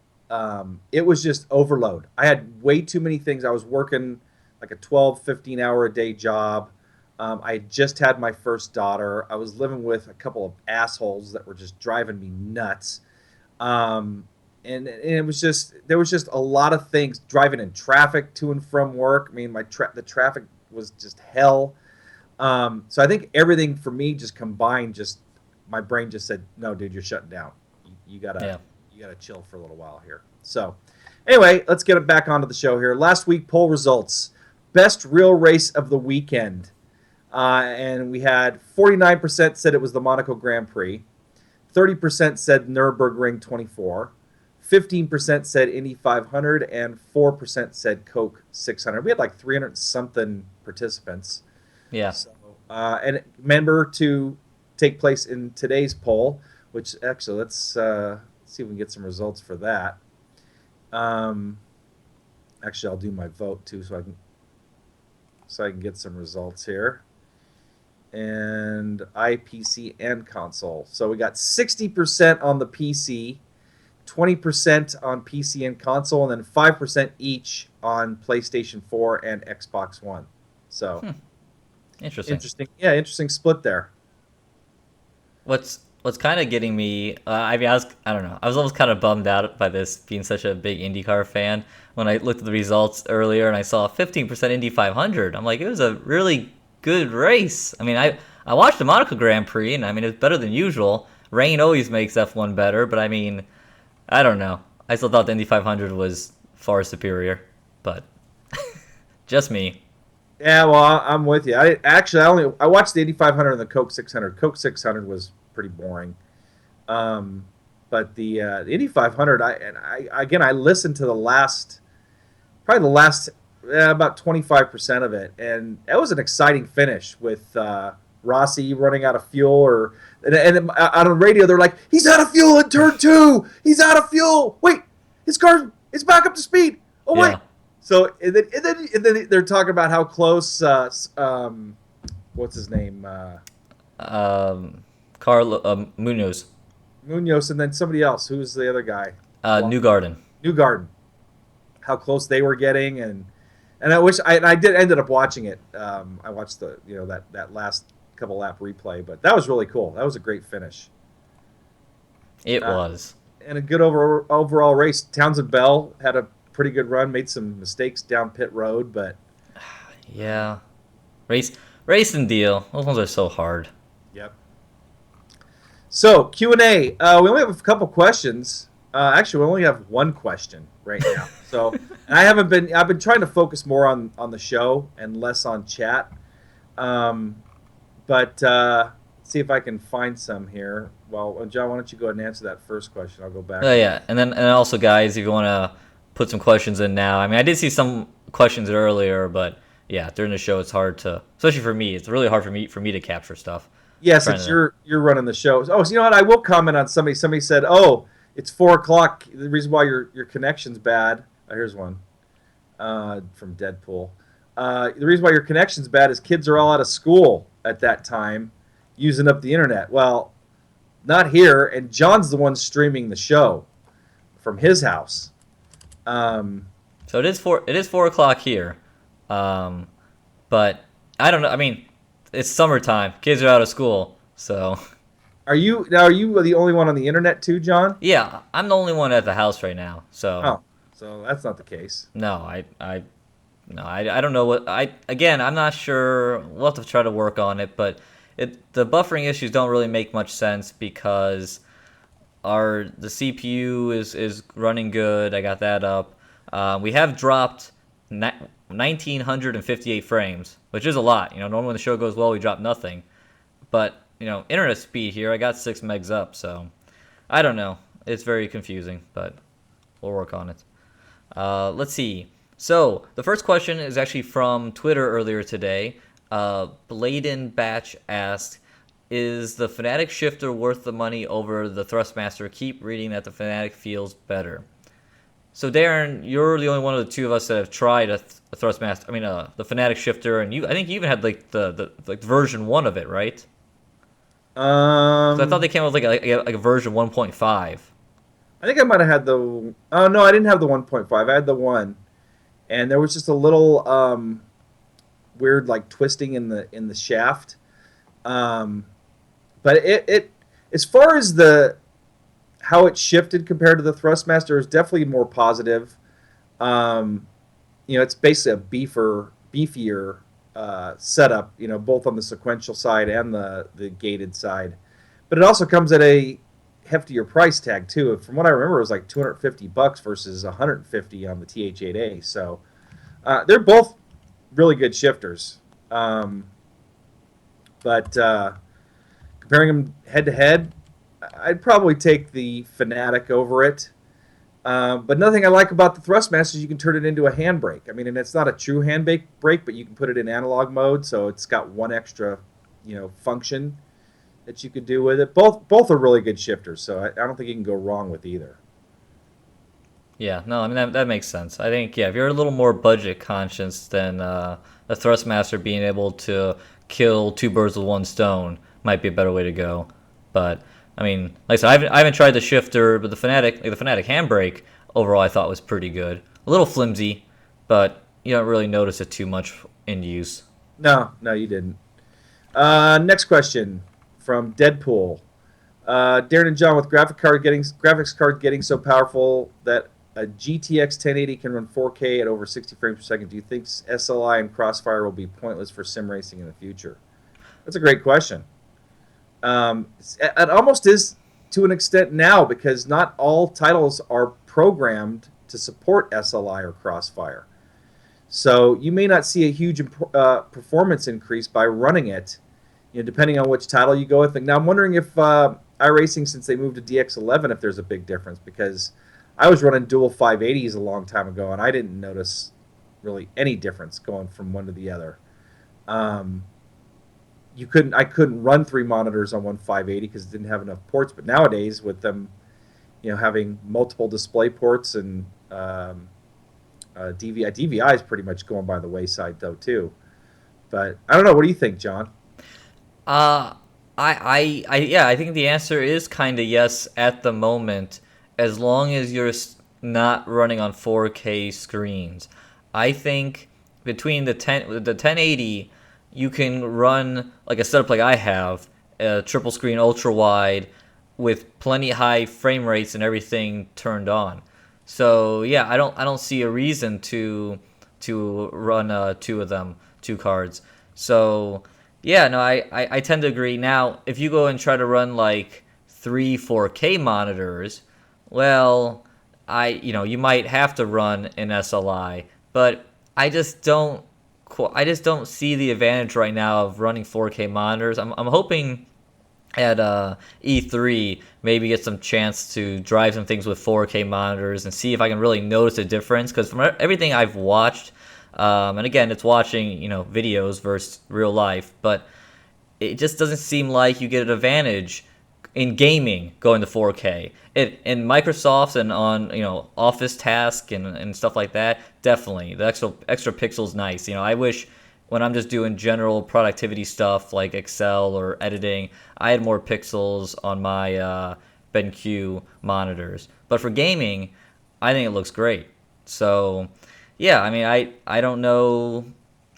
it was just overload. I had way too many things. I was working like a 12, 15-hour a day job. I had just had my first daughter. I was living with a couple of assholes that were just driving me nuts. And it was just, there was just a lot of things, driving in traffic to and from work. I mean, the traffic was just hell. So I think everything for me just combined, just my brain just said, no, dude, you're shutting down. You gotta chill for a little while here. So anyway, let's get it back onto the show here. Last week, poll results. Best real race of the weekend. And we had 49% said it was the Monaco Grand Prix. 30% said Nürburgring 24. 15% said Indy 500, and 4% said Coke 600. We had like 300 something participants. Yeah. So, and remember to take place in today's poll, which actually let's see if we can get some results for that. Actually, I'll do my vote too, so I can get some results here. And iPC and console. So we got 60% on the PC, 20% on PC and console, and then 5% each on PlayStation 4 and Xbox One. So Interesting. Yeah, interesting split there. What's kind of getting me? I mean, I don't know. I was almost kind of bummed out by this being such a big IndyCar fan when I looked at the results earlier and I saw 15% Indy 500. I'm like, it was a really good race. I mean, I watched the Monaco Grand Prix, and I mean, it's better than usual. Rain always makes F1 better, but I mean, I don't know. I still thought the Indy 500 was far superior, but just me. Yeah, well, I'm with you. I watched the Indy 500 and the Coke 600. Coke 600 was pretty boring, but the Indy 500, I listened to probably the last about 25% of it, and that was an exciting finish with Rossi running out of fuel, and on the radio they're like, he's out of fuel in turn 2. He's out of fuel. Wait, his car is back up to speed. Oh wait. Yeah. So and then they're talking about how close what's his name Munoz. Munoz, and then somebody else. Who's the other guy? Newgarden. How close they were getting, and I ended up watching it. I watched that last couple lap replay, but that was really cool. That was a great finish. It was. And a good overall race. Townsend Bell had a pretty good run, made some mistakes down pit road, but yeah, race and deal. Those ones are so hard. Yep. So Q&A. We only have a couple questions. Actually, we only have one question right now. So, and I've been trying to focus more on the show and less on chat. But see if I can find some here. Well, John, why don't you go ahead and answer that first question? I'll go back. Oh yeah, and also, guys, if you want to put some questions in now. I mean, I did see some questions earlier, but yeah, during the show, it's hard to, especially for me. It's really hard for me to capture stuff. Yes, you're running the show. Oh, so you know what? I will comment on somebody. Somebody said, "Oh, it's 4:00. The reason why your connection's bad." Oh, here's one from Deadpool. The reason why your connection's bad is kids are all out of school at that time, using up the internet. Well, not here. And John's the one streaming the show from his house. So it is 4:00 here, but I don't know. I mean, it's summertime. Kids are out of school, so. Are you the only one on the internet too, John? Yeah, I'm the only one at the house right now. So. Oh, so that's not the case. No, I don't know what I'm not sure. We'll have to try to work on it, but the buffering issues don't really make much sense because the CPU is running good. I got that up. We have dropped 1,958 frames, which is a lot. Normally when the show goes well, we drop nothing. But internet speed here, I got 6 megs up, so I don't know. It's very confusing, but we'll work on it. Let's see. So the first question is actually from Twitter earlier today. Bladen Batch asked, "Is the Fanatic shifter worth the money over the Thrustmaster? Keep reading that the Fanatic feels better." So Darren, you're the only one of the two of us that have tried a Thrustmaster. I mean, the Fanatic shifter, and I think you even had like the version 1 of it, right? So I thought they came out with like a version 1.5. I think I might have had the. Oh no, I didn't have the 1.5. I had the 1, and there was just a little weird like twisting in the shaft. But it as far as how it shifted compared to the Thrustmaster is definitely more positive. It's basically a beefier setup. Both on the sequential side and the gated side. But it also comes at a heftier price tag too. From what I remember, it was like $250 versus $150 on the TH8A. So they're both really good shifters. But comparing them head to head, I'd probably take the Fanatic over it. But nothing I like about the Thrustmaster is you can turn it into a handbrake. I mean, and it's not a true handbrake, but you can put it in analog mode, so it's got one extra, function that you could do with it. Both are really good shifters, so I don't think you can go wrong with either. Yeah, no, I mean that makes sense. I think if you're a little more budget conscious, then the Thrustmaster being able to kill two birds with one stone might be a better way to go. But I mean, like I said, I haven't tried the shifter, but the Fanatic handbrake overall I thought was pretty good. A little flimsy, but you don't really notice it too much in use. No, you didn't. Next question from Deadpool. Darren and John, with graphics card getting so powerful that a GTX 1080 can run 4K at over 60 frames per second, do you think SLI and Crossfire will be pointless for sim racing in the future? That's a great question. It almost is to an extent now, because not all titles are programmed to support SLI or Crossfire. So you may not see a huge performance increase by running it, depending on which title you go with. Now I'm wondering if iRacing, since they moved to DX11, if there's a big difference, because I was running dual 580s a long time ago, and I didn't notice really any difference going from one to the other. I couldn't run 3 monitors on one 580 because it didn't have enough ports. But nowadays, with them, having multiple display ports and DVI is pretty much going by the wayside though too. But I don't know. What do you think, John? I think the answer is kind of yes at the moment, as long as you're not running on 4K screens. I think between the 1080, you can run like a setup like I have, a triple screen ultra wide with plenty high frame rates and everything turned on. So yeah, I don't see a reason to run two cards. So yeah, no, I tend to agree. Now, if you go and try to run like 4K monitors, well, you might have to an SLI, but I just don't see the advantage right now of running 4K monitors. I'm hoping at E3 maybe get some chance to drive some things with 4K monitors and see if I can really notice a difference, because from everything I've watched, and again, it's watching videos versus real life, but it just doesn't seem like you get an advantage in gaming going to 4K. In Microsoft's and on Office task and stuff like that, definitely the extra pixels nice. I wish when I'm just doing general productivity stuff like Excel or editing, I had more pixels on my BenQ monitors. But for gaming, I think it looks great. So yeah, I mean, I don't know.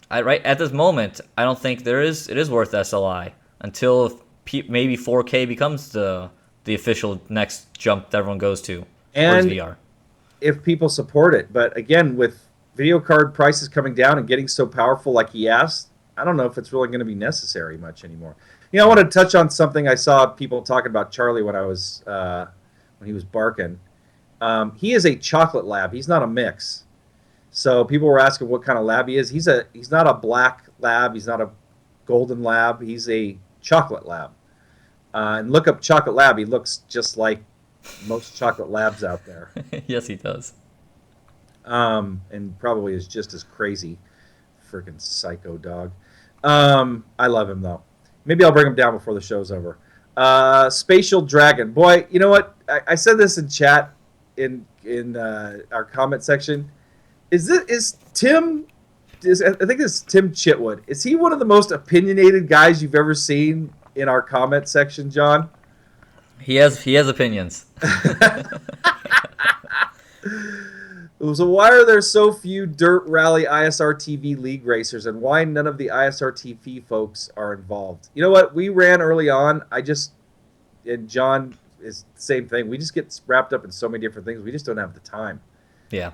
Right at this moment, I don't think it is worth SLI until maybe 4K becomes the official next jump that everyone goes to towards VR. If people support it. But again, with video card prices coming down and getting so powerful like he asked, I don't know if it's really going to be necessary much anymore. I want to touch on something I saw people talking about Charlie when he was barking. He is a chocolate lab. He's not a mix. So people were asking what kind of lab he is. He's not a black lab. He's not a golden lab. He's a chocolate lab. And look up chocolate lab. He looks just like most chocolate labs out there. Yes, he does. And probably is just as crazy. Freaking psycho dog. I love him though. Maybe I'll bring him down before the show's over. Spatial Dragon. Boy, you know what? I said this in chat in our comment section. I think this is Tim Chitwood. Is he one of the most opinionated guys you've ever seen in our comment section, John? He has opinions. So why are there so few Dirt Rally ISR TV league racers, and why none of the ISR TV folks are involved? You know what? We ran early on. And John is the same thing. We just get wrapped up in so many different things. We just don't have the time. Yeah.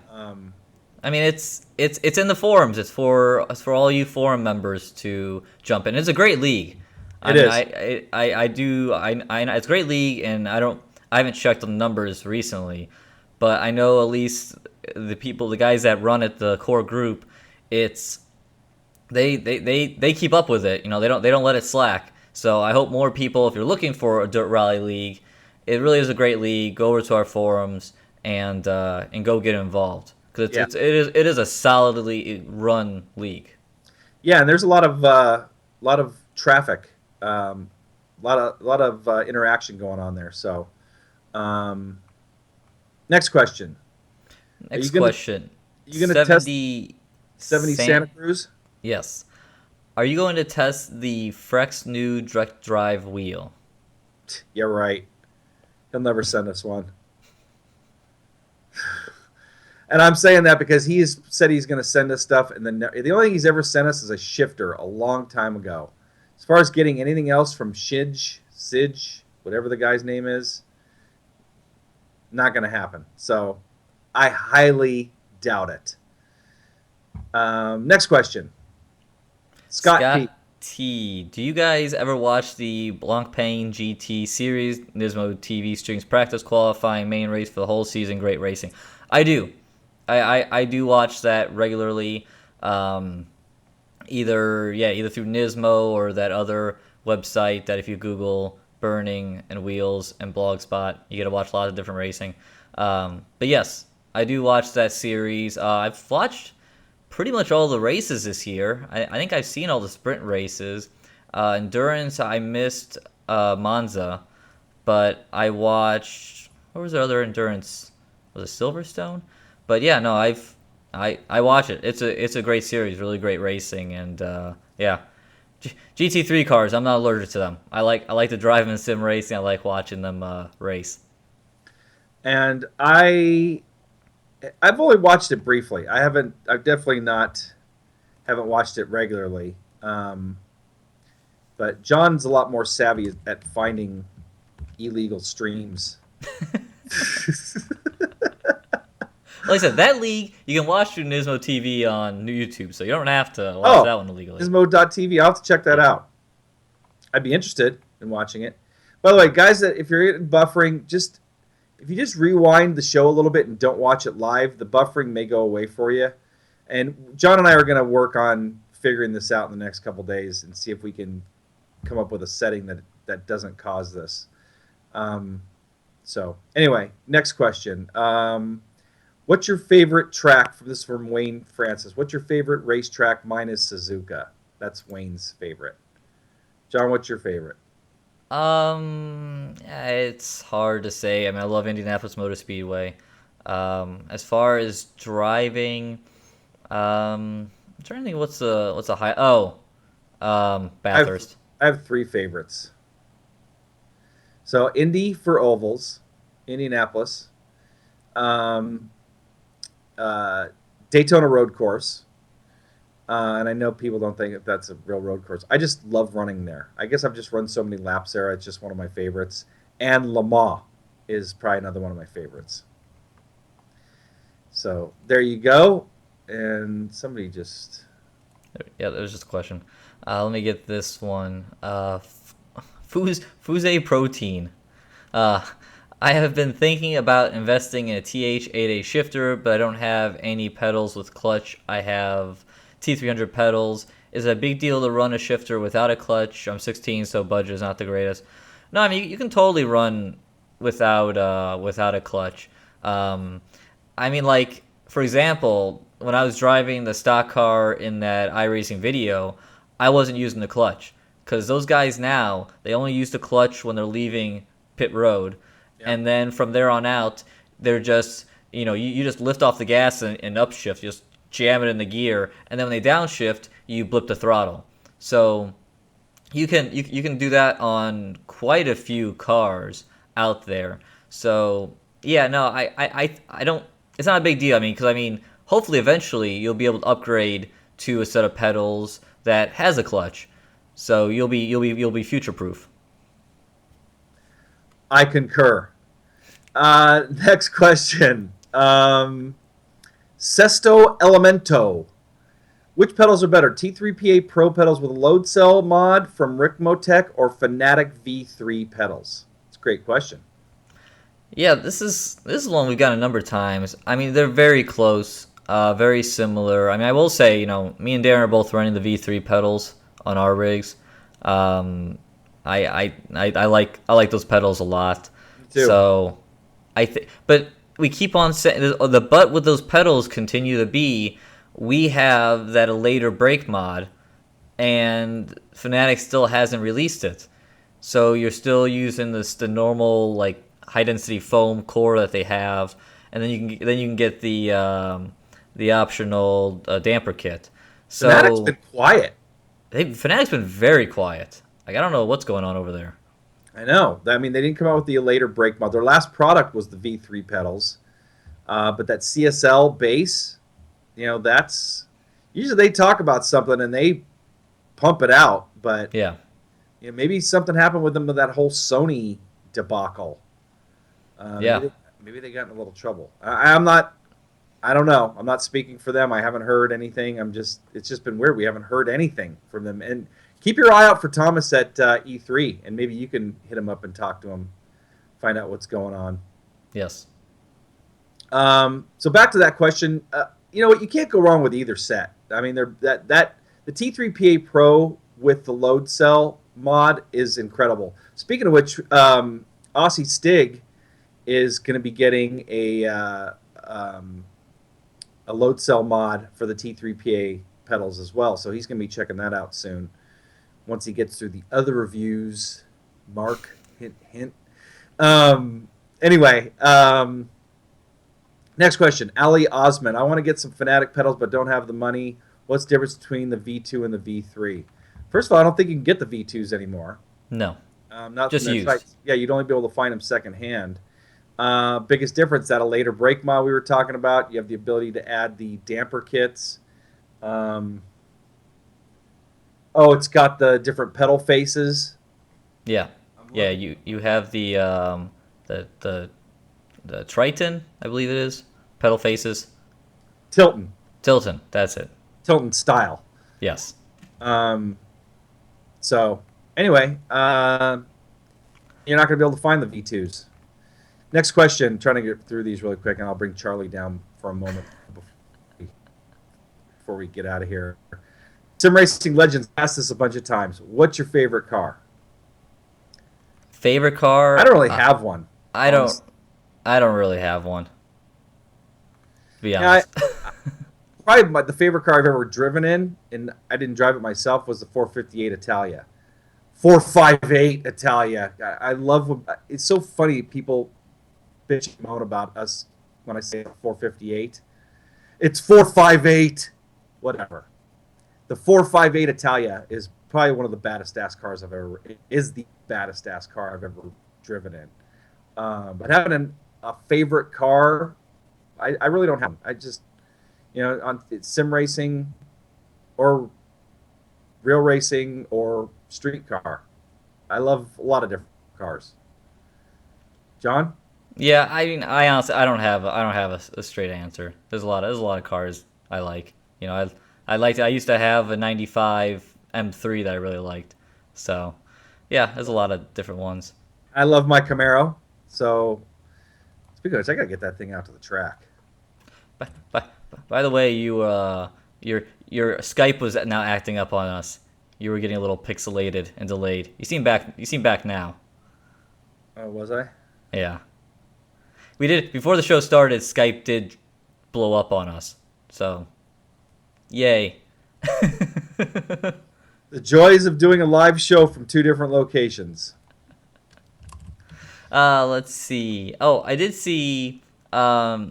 I mean, it's in the forums. It's for all you forum members to jump in. It's a great league. It's a great league, and I haven't checked the numbers recently, but I know at least the guys that run it, the core group, they keep up with it. They don't let it slack. So I hope more people, if you're looking for a dirt rally league, it really is a great league. Go over to our forums and go get involved because it is a solidly run league. Yeah, and there's a lot of traffic, lot of interaction going on there. So, next question. Next question. You gonna test 70 Santa Cruz? Yes. Are you going to test the Frex new direct drive wheel? Yeah, right. He'll never send us one. And I'm saying that because he's said he's going to send us stuff, and then the only thing he's ever sent us is a shifter a long time ago. As far as getting anything else from Sige, whatever the guy's name is, not going to happen. So I highly doubt it. Next question. Scott T. Do you guys ever watch the Blancpain GT series? Nismo TV streams practice qualifying main race for the whole season. Great racing. I do. I do watch that regularly. Either through Nismo or that other website that if you Google Burning and Wheels and Blogspot, you get to watch a lot of different racing. But yes, I do watch that series. I've watched pretty much all the races this year. I think I've seen all the sprint races. Endurance, I missed Monza, but I watched. What was the other endurance? Was it Silverstone? But yeah, no, I watch it. It's a great series, really great racing, and yeah, GT3 cars. I'm not allergic to them. I like to drive them in sim racing. I like watching them race. And I've only watched it briefly. I've definitely haven't watched it regularly. But John's a lot more savvy at finding illegal streams. Like I said, that league you can watch through Nismo TV on YouTube, so you don't have to watch that one illegally. Nismo.tv. I'll have to check that out. I'd be interested in watching it. By the way, guys, if you're getting buffering, if you just rewind the show a little bit and don't watch it live, the buffering may go away for you. And John and I are going to work on figuring this out in the next couple days and see if we can come up with a setting that doesn't cause this. So anyway, next question. What's your favorite track? This is from Wayne Francis. What's your favorite racetrack? Mine is Suzuka. That's Wayne's favorite. John, what's your favorite? It's hard to say. I mean, I love Indianapolis Motor Speedway. As far as driving, I'm trying to think what's a high. Bathurst. I have three favorites. So Indy for ovals, Indianapolis, Daytona Road Course, and I know people don't think that's a real road course. I just love running there. I guess I've just run so many laps there. It's just one of my favorites. And Le Mans is probably another one of my favorites. So there you go. And somebody just... Yeah, that was just a question. Let me get this one. Fuse Protein. I have been thinking about investing in a TH8A shifter, but I don't have any pedals with clutch. I have T300 pedals. Is it a big deal to run a shifter without a clutch? I'm 16, so budget is not the greatest. No, I mean, you can totally run without a clutch. I mean, like, for example, when I was driving the stock car in that iRacing video, I wasn't using the clutch. Because those guys now, they only use the clutch when they're leaving pit road. Yeah. And then from there on out, they're just, you just lift off the gas and upshift, just jam it in the gear. And then when they downshift, you blip the throttle. So you can do that on quite a few cars out there. So yeah, no, I don't, it's not a big deal. I mean, hopefully eventually you'll be able to upgrade to a set of pedals that has a clutch. So you'll be future proof. I concur. Next question. Sesto Elemento. Which pedals are better? T3PA Pro pedals with a load cell mod from Rick Motec or Fanatic V3 pedals? It's a great question. Yeah, this is one we've got a number of times. I mean, they're very close, very similar. I mean, I will say, me and Darren are both running the V3 pedals on our rigs. I like those pedals a lot. too. So I think, but we keep on saying the but with those pedals continue to be, we have that later brake mod, and Fanatec still hasn't released it. So you're still using the normal like high density foam core that they have, and then you can get the optional damper kit. So Fanatec's been quiet. Fanatec's been very quiet. Like I don't know what's going on over there. I know. I mean, they didn't come out with the later brake mod. Their last product was the V3 pedals, but that CSL base, that's usually they talk about something and they pump it out. But Yeah. maybe something happened with them with that whole Sony debacle. Yeah. Maybe they got in a little trouble. I'm not. I don't know. I'm not speaking for them. I haven't heard anything. It's just been weird. We haven't heard anything from them. And keep your eye out for Thomas at E3, and maybe you can hit him up and talk to him, find out what's going on. Yes. So back to that question. You know what? You can't go wrong with either set. I mean, the T3PA Pro with the load cell mod is incredible. Speaking of which, Aussie Stig is going to be getting a load cell mod for the T3PA pedals as well. So he's going to be checking that out soon once he gets through the other reviews. Mark, hint, hint. Anyway, next question. Ali Osman. I want to get some Fanatec pedals but don't have the money. What's the difference between the V2 and the V3? First of all, I don't think you can get the V2s anymore. No. Not just used. Sites. Yeah, you'd only be able to find them secondhand. Biggest difference, that a later brake mod we were talking about. You have the ability to add the damper kits. It's got the different pedal faces. Yeah. Yeah, you have the Triton, I believe it is. Pedal faces. Tilton, that's it. Tilton style. Yes. So anyway, you're not going to be able to find the V2s. Next question. Trying to get through these really quick, and I'll bring Charlie down for a moment before we get out of here. Sim Racing Legends asked this a bunch of times. What's your favorite car? Favorite car? I don't really have one. I don't really have one. To be honest. Probably the favorite car I've ever driven in, and I didn't drive it myself, was the 458 Italia. 458 Italia. I love. It's so funny. People bitch and moan about us when I say 458. It's 458. Whatever. The 458 Italia is probably one of the baddest ass cars I've ever. It is the baddest ass car I've ever driven in. But having a favorite car, I really don't have one. I just, on sim racing, or real racing, or street car. I love a lot of different cars. John? Yeah, I mean, I honestly, I don't have a straight answer. There's a lot of cars I like. I used to have a 95 M3 that I really liked. So, yeah, there's a lot of different ones. I love my Camaro. So, speaking of which, I gotta get that thing out to the track. By the way, your Skype was now acting up on us. You were getting a little pixelated and delayed. You seem back now. Oh, was I? Yeah. We did before the show started. Skype did blow up on us. So, yay. The joys of doing a live show from two different locations. Let's see. Oh, I did see. I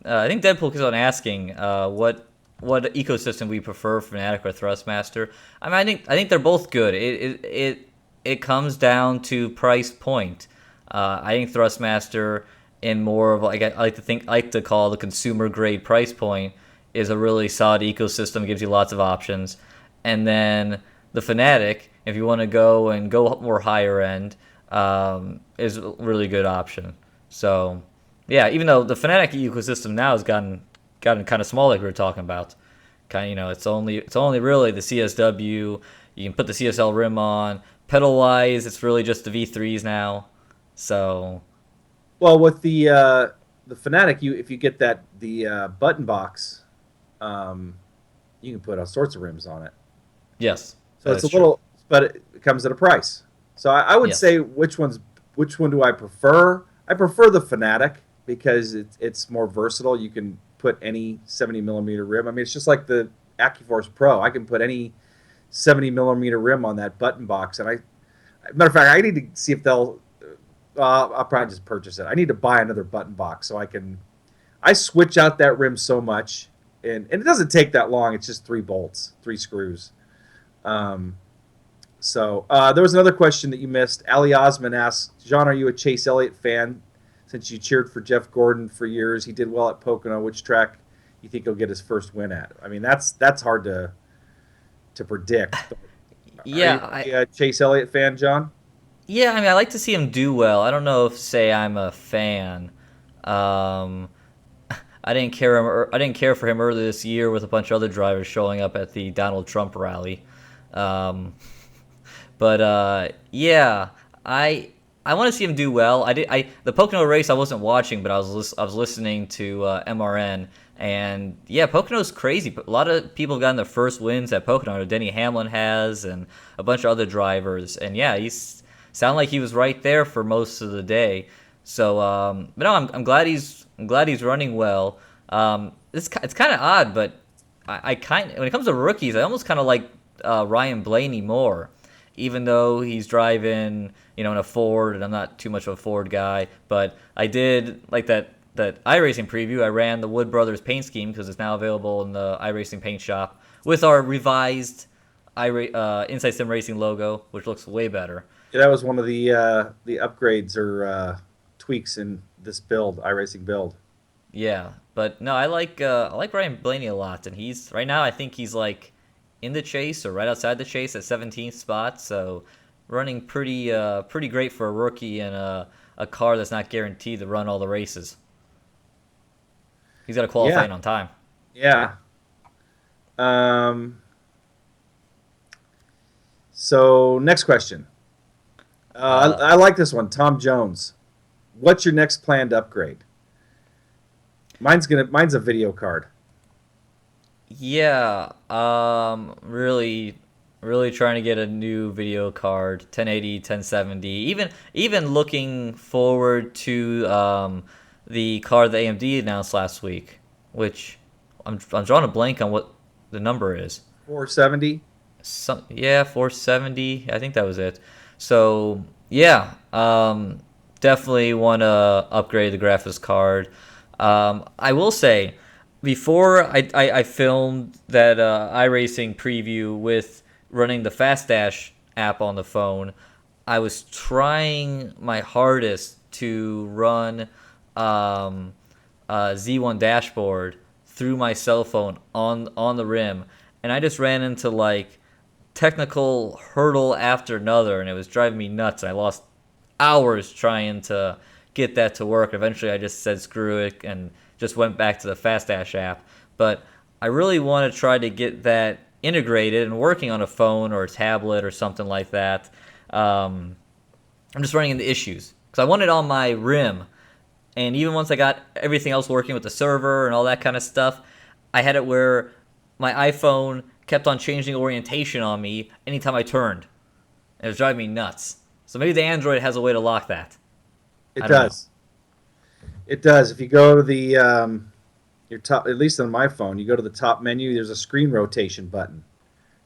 think Deadpool keeps on asking what ecosystem we prefer, Fanatic or Thrustmaster. I mean, I think they're both good. It comes down to price point. I think Thrustmaster, in more of like I like to call the consumer grade price point, is a really solid ecosystem. Gives you lots of options, and then the Fanatic, if you want to go more higher end, is a really good option. So, yeah, even though the Fanatic ecosystem now has gotten kind of small, like we were talking about, it's only really the CSW. You can put the CSL rim on. Pedal wise, it's really just the V3s now. So, well, with the Fanatic, if you get the button box, you can put all sorts of rims on it. Yes. So it's a little, but it comes at a price. So I would say which one do I prefer? I prefer the Fanatic because it's more versatile. You can put any 70 millimeter rim. I mean, it's just like the AccuForce Pro. I can put any 70 millimeter rim on that button box, and matter of fact, I need to see if they'll. I'll probably just purchase it. I need to buy another button box so I can. I switch out that rim so much, and it doesn't take that long. It's just 3 bolts, 3 screws. There was another question that you missed. Ali Osman asked, John, are you a Chase Elliott fan? Since you cheered for Jeff Gordon for years, he did well at Pocono. Which track you think he'll get his first win at? I mean, that's hard to predict. Yeah, are you a Chase Elliott fan, John? Yeah, I mean, I like to see him do well. I don't know if say I'm a fan. I didn't care for him earlier this year with a bunch of other drivers showing up at the Donald Trump rally. Yeah, I want to see him do well. The Pocono race I wasn't watching, but I was listening to MRN, and yeah, Pocono's crazy. A lot of people have gotten their first wins at Pocono. Denny Hamlin has, and a bunch of other drivers, and yeah, he's sounded like he was right there for most of the day. So, but no, I'm glad he's running well. It's kind of odd, but I when it comes to rookies, I almost kind of like Ryan Blaney more, even though he's driving, in a Ford, and I'm not too much of a Ford guy. But I did like that iRacing preview. I ran the Wood Brothers paint scheme because it's now available in the iRacing paint shop with our revised Insight Sim Racing logo, which looks way better. Yeah, that was one of the upgrades or tweaks in this build, iRacing build. Yeah, but no, I like Ryan Blaney a lot, and he's right now I think he's like in the chase or right outside the chase at 17th spot, so running pretty great for a rookie in a car that's not guaranteed to run all the races. He's got to qualify in on time. Yeah. So next question. I like this one. Tom Jones. What's your next planned upgrade? Mine's a video card. Yeah, really trying to get a new video card, 1080, 1070. Even looking forward to the card that AMD announced last week, which I'm drawing a blank on what the number is. 470. 470. I think that was it. So yeah, definitely want to upgrade the graphics card. I will say, before I filmed that iRacing preview with running the Fast Dash app on the phone, I was trying my hardest to run Z1 dashboard through my cell phone on the rim, and I just ran into like technical hurdle after another, and it was driving me nuts. I lost hours trying to get that to work. Eventually I just said screw it and just went back to the Fast Dash app. But I really want to try to get that integrated and working on a phone or a tablet or something like that. I'm just running into issues because I want it on my rim, and even once I got everything else working with the server and all that kind of stuff, I had it where my iPhone kept on changing orientation on me anytime I turned. It was driving me nuts. So maybe the Android has a way to lock that. It does. It does. If you go to the your top, at least on my phone, you go to the top menu. There's a screen rotation button.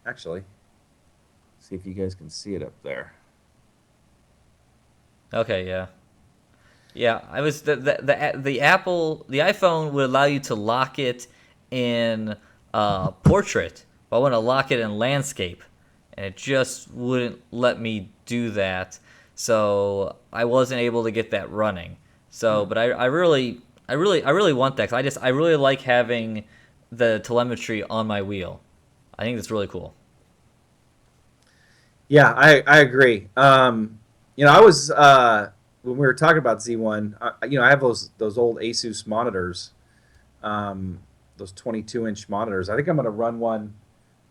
Actually, see if you guys can see it up there. Okay, yeah. I was the iPhone would allow you to lock it in portrait, but I want to lock it in landscape, and it just wouldn't let me do that. So I wasn't able to get that running. So, but I really want that. 'Cause I really like having the telemetry on my wheel. I think that's really cool. Yeah, I agree. I was when we were talking about Z1. I have those old Asus monitors, those 22-inch monitors. I think I'm going to run one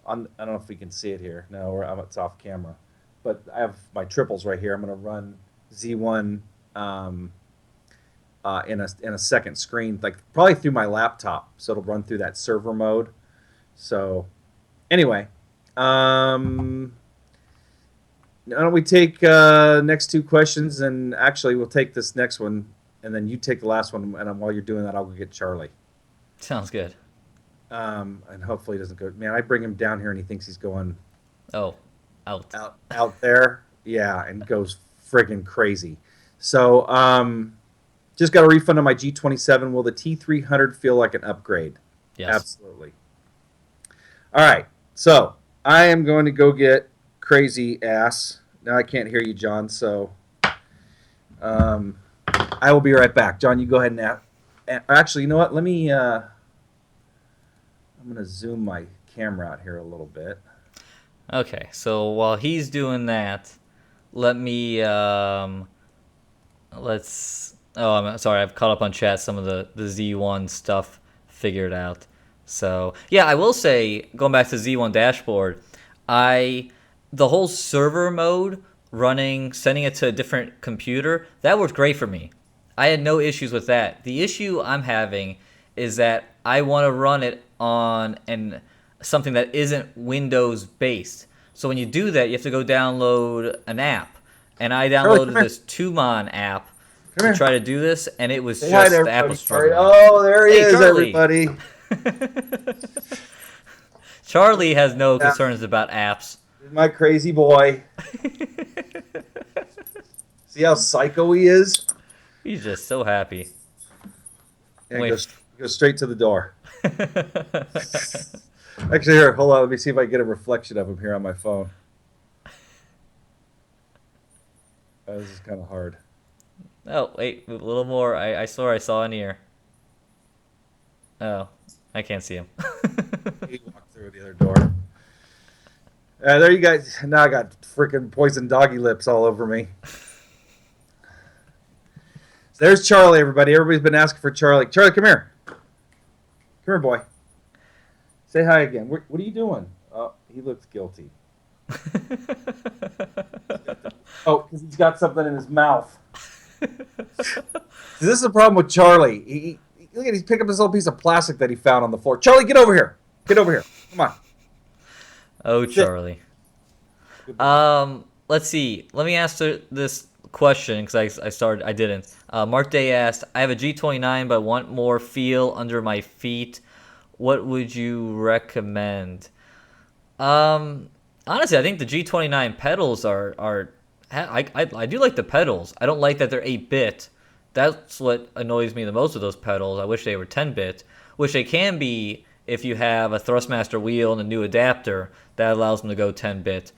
on. I don't know if we can see it here. No, it's off camera. But I have my triples right here. I'm going to run Z1 in a second screen, like probably through my laptop, so it'll run through that server mode. So, anyway, why don't we take next two questions, and actually we'll take this next one and then you take the last one. And while you're doing that, I'll go get Charlie. Sounds good. And hopefully he doesn't go. Man, I bring him down here and he thinks he's going Oh, out. out there. Yeah, and goes friggin' crazy. So just got a refund on my G27. Will the T300 feel like an upgrade? Yes. Absolutely. All right, so I am going to go get Crazy Ass. Now I can't hear you, John, so I will be right back. John, you go ahead and actually, you know what? Let me. I'm going to zoom my camera out here a little bit. Okay, so while he's doing that, let me let's. Oh, I'm sorry. I've caught up on chat. Some of the Z1 stuff figured out. So yeah, I will say, going back to Z1 dashboard, the whole server mode running, sending it to a different computer, that worked great for me. I had no issues with that. The issue I'm having is that I want to run it on something that isn't Windows based. So when you do that, you have to go download an app. And I downloaded this Tumon app to try to do this, and it was just the app was struggling. Oh, there he is, Charlie. everybody. Charlie has no concerns about apps. My crazy boy. See how psycho he is? He's just so happy. And go straight to the door. Actually, here, hold on. Let me see if I can get a reflection of him here on my phone. This is kind of hard. Oh, wait, a little more. I swear I saw an ear. Oh, I can't see him. He walked through the other door. There you guys. Now I got freaking poison doggy lips all over me. So there's Charlie, everybody. Everybody's been asking for Charlie. Charlie, come here. Come here, boy. Say hi again. What are you doing? Oh, he looks guilty. Oh, because he's got something in his mouth. This is the problem with Charlie. Look at he's picking up this little piece of plastic that he found on the floor. Charlie, get over here. Get over here. Come on. Oh, Charlie. Let's see. Let me ask this question because I didn't. Mark Day asked, I have a G29 but I want more feel under my feet. What would you recommend? Honestly, I think the G29 pedals I do like the pedals. I don't like that they're 8-bit. That's what annoys me the most with those pedals. I wish they were 10-bit, which they can be if you have a Thrustmaster wheel and a new adapter that allows them to go 10-bit.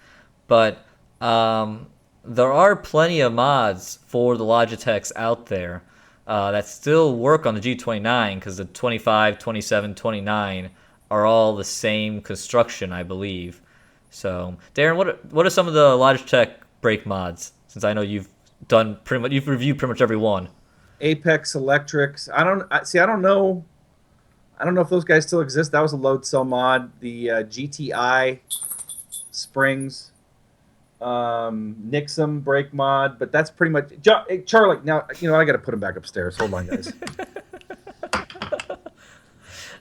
But there are plenty of mods for the Logitechs out there that still work on the G29 because the 25, 27, 29 are all the same construction, I believe. So, Darren, what are some of the Logitech brake mods? Since I know you've reviewed pretty much every one. Apex Electrics. I don't know. I don't know if those guys still exist. That was a load cell mod. The GTI springs, Nixum brake mod, but that's pretty much. Hey, Charlie, now I got to put him back upstairs. Hold on, guys.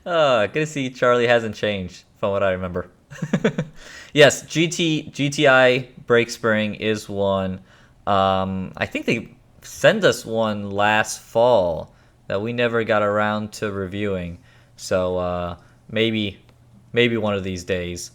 Good to see Charlie hasn't changed from what I remember. Yes, GTI brake spring is one. I think they sent us one last fall that we never got around to reviewing. So maybe one of these days.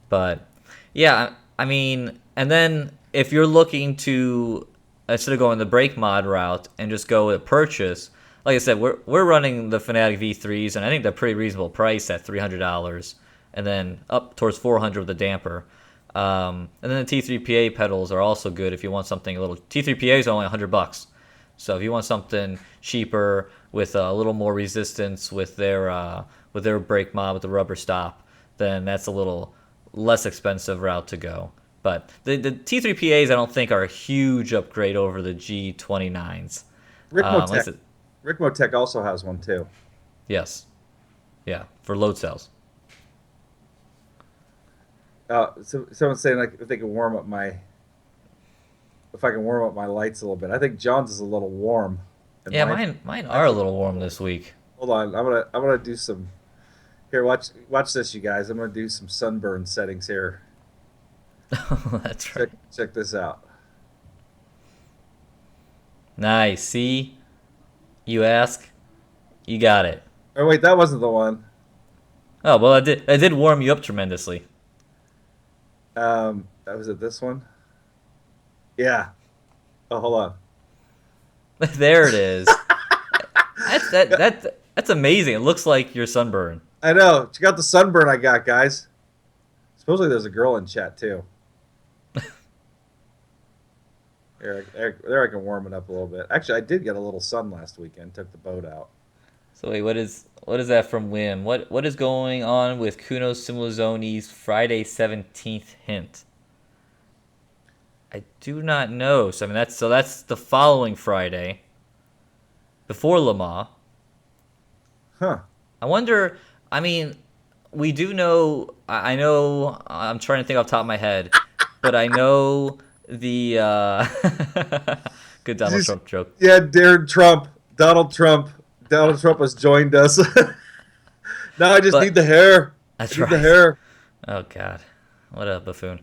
But yeah, I mean, and then if you're looking to instead of going the brake mod route and just go with a purchase, like I said, we're running the Fanatic V3s, and I think they're pretty reasonable price at $300, and then up towards $400 with the damper. And then the T3PA pedals are also good if you want something a little. T3PA is only $100, so if you want something cheaper with a little more resistance with their brake mod with the rubber stop, then that's a little less expensive route to go. But the T3PAs I don't think are a huge upgrade over the G29s. Ricmotech also has one too. Yes. Yeah, for load cells. So someone's saying like if I can warm up my lights a little bit. I think John's is a little warm. Yeah, mine are a little warm this week. Hold on, I'm gonna do some. Here, watch this, you guys. I'm gonna do some sunburn settings here. That's right. Check this out. Nice. See, You ask, you got it. Oh wait, that wasn't the one. Oh well, I did warm you up tremendously. Was it this one? Yeah. Oh, hold on. There it is. That's amazing. It looks like your sunburn. I know. Check out the sunburn I got, guys. Supposedly there's a girl in chat too. There I can warm it up a little bit. Actually, I did get a little sun last weekend. Took the boat out. So wait, what is that from Wim? What is going on with Kuno Simulazzoni's Friday 17th hint? I do not know. So I mean that's the following Friday before Le Mans. Huh. I wonder. I mean, we do know. I know. I'm trying to think off the top of my head, but I know the good Donald Trump joke. Yeah, Donald Trump has joined us. Now I just need the hair. That's I need right. the hair. Oh God, what a buffoon.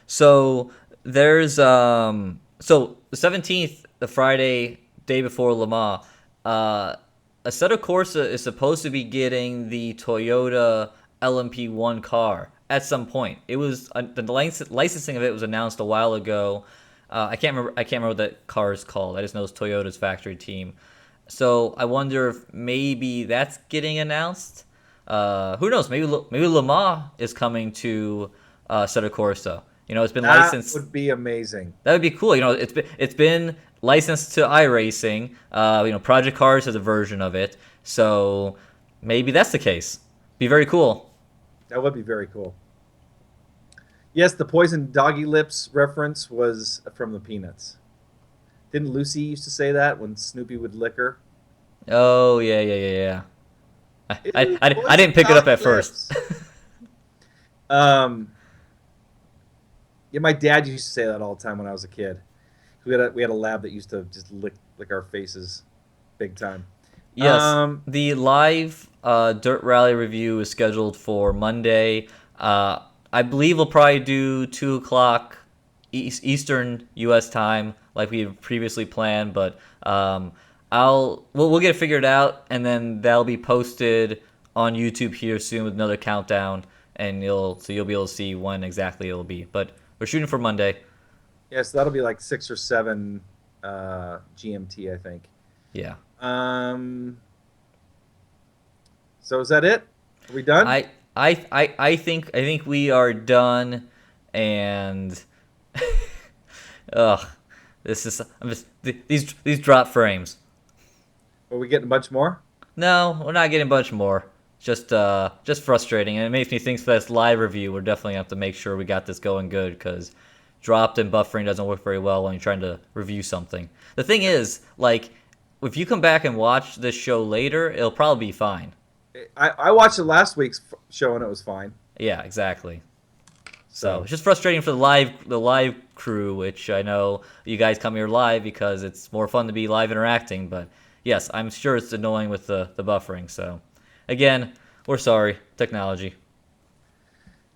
So there's so the 17th, the Friday day before Le Mans, Assetto Corsa is supposed to be getting the Toyota LMP1 car at some point. It was the licensing of it was announced a while ago. I can't remember what that car is called. I just know it's Toyota's factory team. So I wonder if maybe that's getting announced. Who knows? Maybe Le Mans is coming to Assetto Corsa. You know, it's been licensed. That would be amazing. That would be cool. You know, it's been licensed to iRacing. You know, Project Cars has a version of it. So maybe that's the case. Be very cool. That would be very cool. Yes, the poison doggy lips reference was from the Peanuts. Didn't Lucy used to say that when Snoopy would lick her? Oh yeah. I didn't pick it up at first. Yeah, my dad used to say that all the time when I was a kid. We had a lab that used to just lick our faces, big time. Yes, the live Dirt Rally review is scheduled for Monday. I believe we'll probably do 2:00 Eastern U.S. time, like we had previously planned. But we'll get it figured out, and then that'll be posted on YouTube here soon with another countdown, and you'll be able to see when exactly it'll be. But we're shooting for Monday. Yes, that'll be like 6 or 7 GMT, I think. Yeah. So is that it? Are we done? I think we are done, and ugh, these drop frames. Are we getting a bunch more? No, we're not getting a bunch more. Just frustrating, and it makes me think for this live review, we're definitely gonna have to make sure we got this going good, because dropped and buffering doesn't work very well when you're trying to review something. The thing is, like, if you come back and watch this show later, it'll probably be fine. I watched it last week's show and it was fine. Yeah, exactly. So it's just frustrating for the live crew, which I know you guys come here live because it's more fun to be live interacting. But yes, I'm sure it's annoying with the buffering. So again, we're sorry, technology.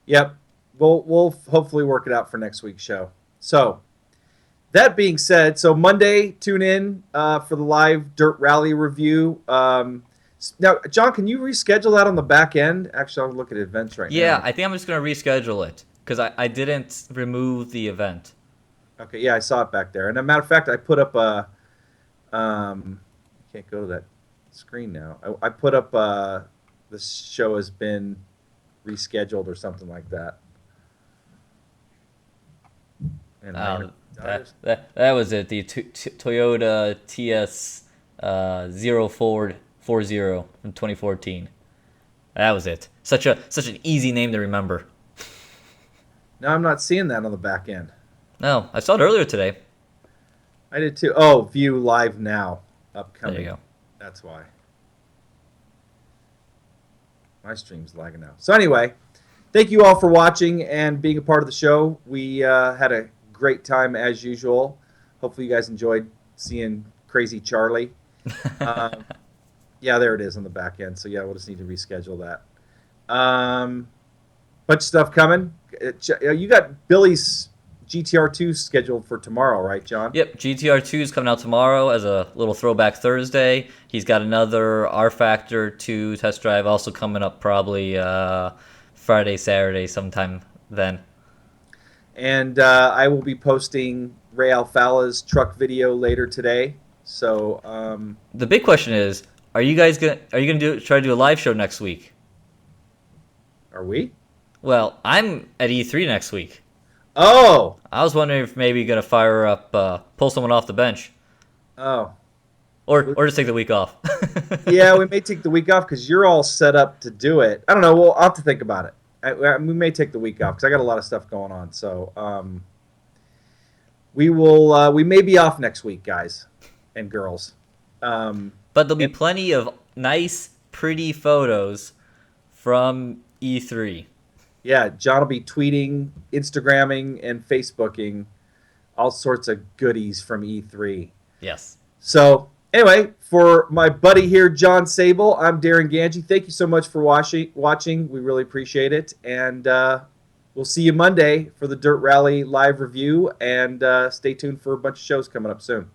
Yep. We'll hopefully work it out for next week's show. So that being said, so Monday, tune in for the live Dirt Rally review. Now, John, can you reschedule that on the back end? Actually, I'll look at events right now. Yeah, I think I'm just going to reschedule it because I didn't remove the event. Okay, yeah, I saw it back there. And as a matter of fact, I put up a... can't go to that screen now. I put up this show has been rescheduled or something like that. And that was it. The Toyota TS 0440 from 2014. That was it. Such an easy name to remember. No, I'm not seeing that on the back end. No, I saw it earlier today. I did too. Oh, view live now. Upcoming. There you go. That's why. My stream's lagging now. So anyway, thank you all for watching and being a part of the show. We had a great time as usual. Hopefully you guys enjoyed seeing Crazy Charlie. Yeah, there it is on the back end. So yeah, we'll just need to reschedule that. Bunch of stuff coming. You got Billy's GTR2 scheduled for tomorrow, right, John? Yep, GTR 2 is coming out tomorrow as a little throwback Thursday. He's got another rFactor 2 test drive also coming up probably Friday, Saturday, sometime then. And I will be posting Ray Alfala's truck video later today. So the big question is, are you gonna try to do a live show next week? are we? Well, I'm at E3 next week. Oh, I was wondering if maybe you're gonna fire up, pull someone off the bench, oh, or just take the week off. yeah. We may take the week off because you're all set up to do it. I don't know. I'll have to think about it. We may take the week off because I got a lot of stuff going on. So we will. We may be off next week, guys and girls. But there'll be plenty of nice, pretty photos from E3. Yeah, John will be tweeting, Instagramming, and Facebooking all sorts of goodies from E3. Yes. So, anyway, for my buddy here, John Sable, I'm Darren Ganji. Thank you so much for watching. We really appreciate it. And we'll see you Monday for the Dirt Rally live review. And stay tuned for a bunch of shows coming up soon.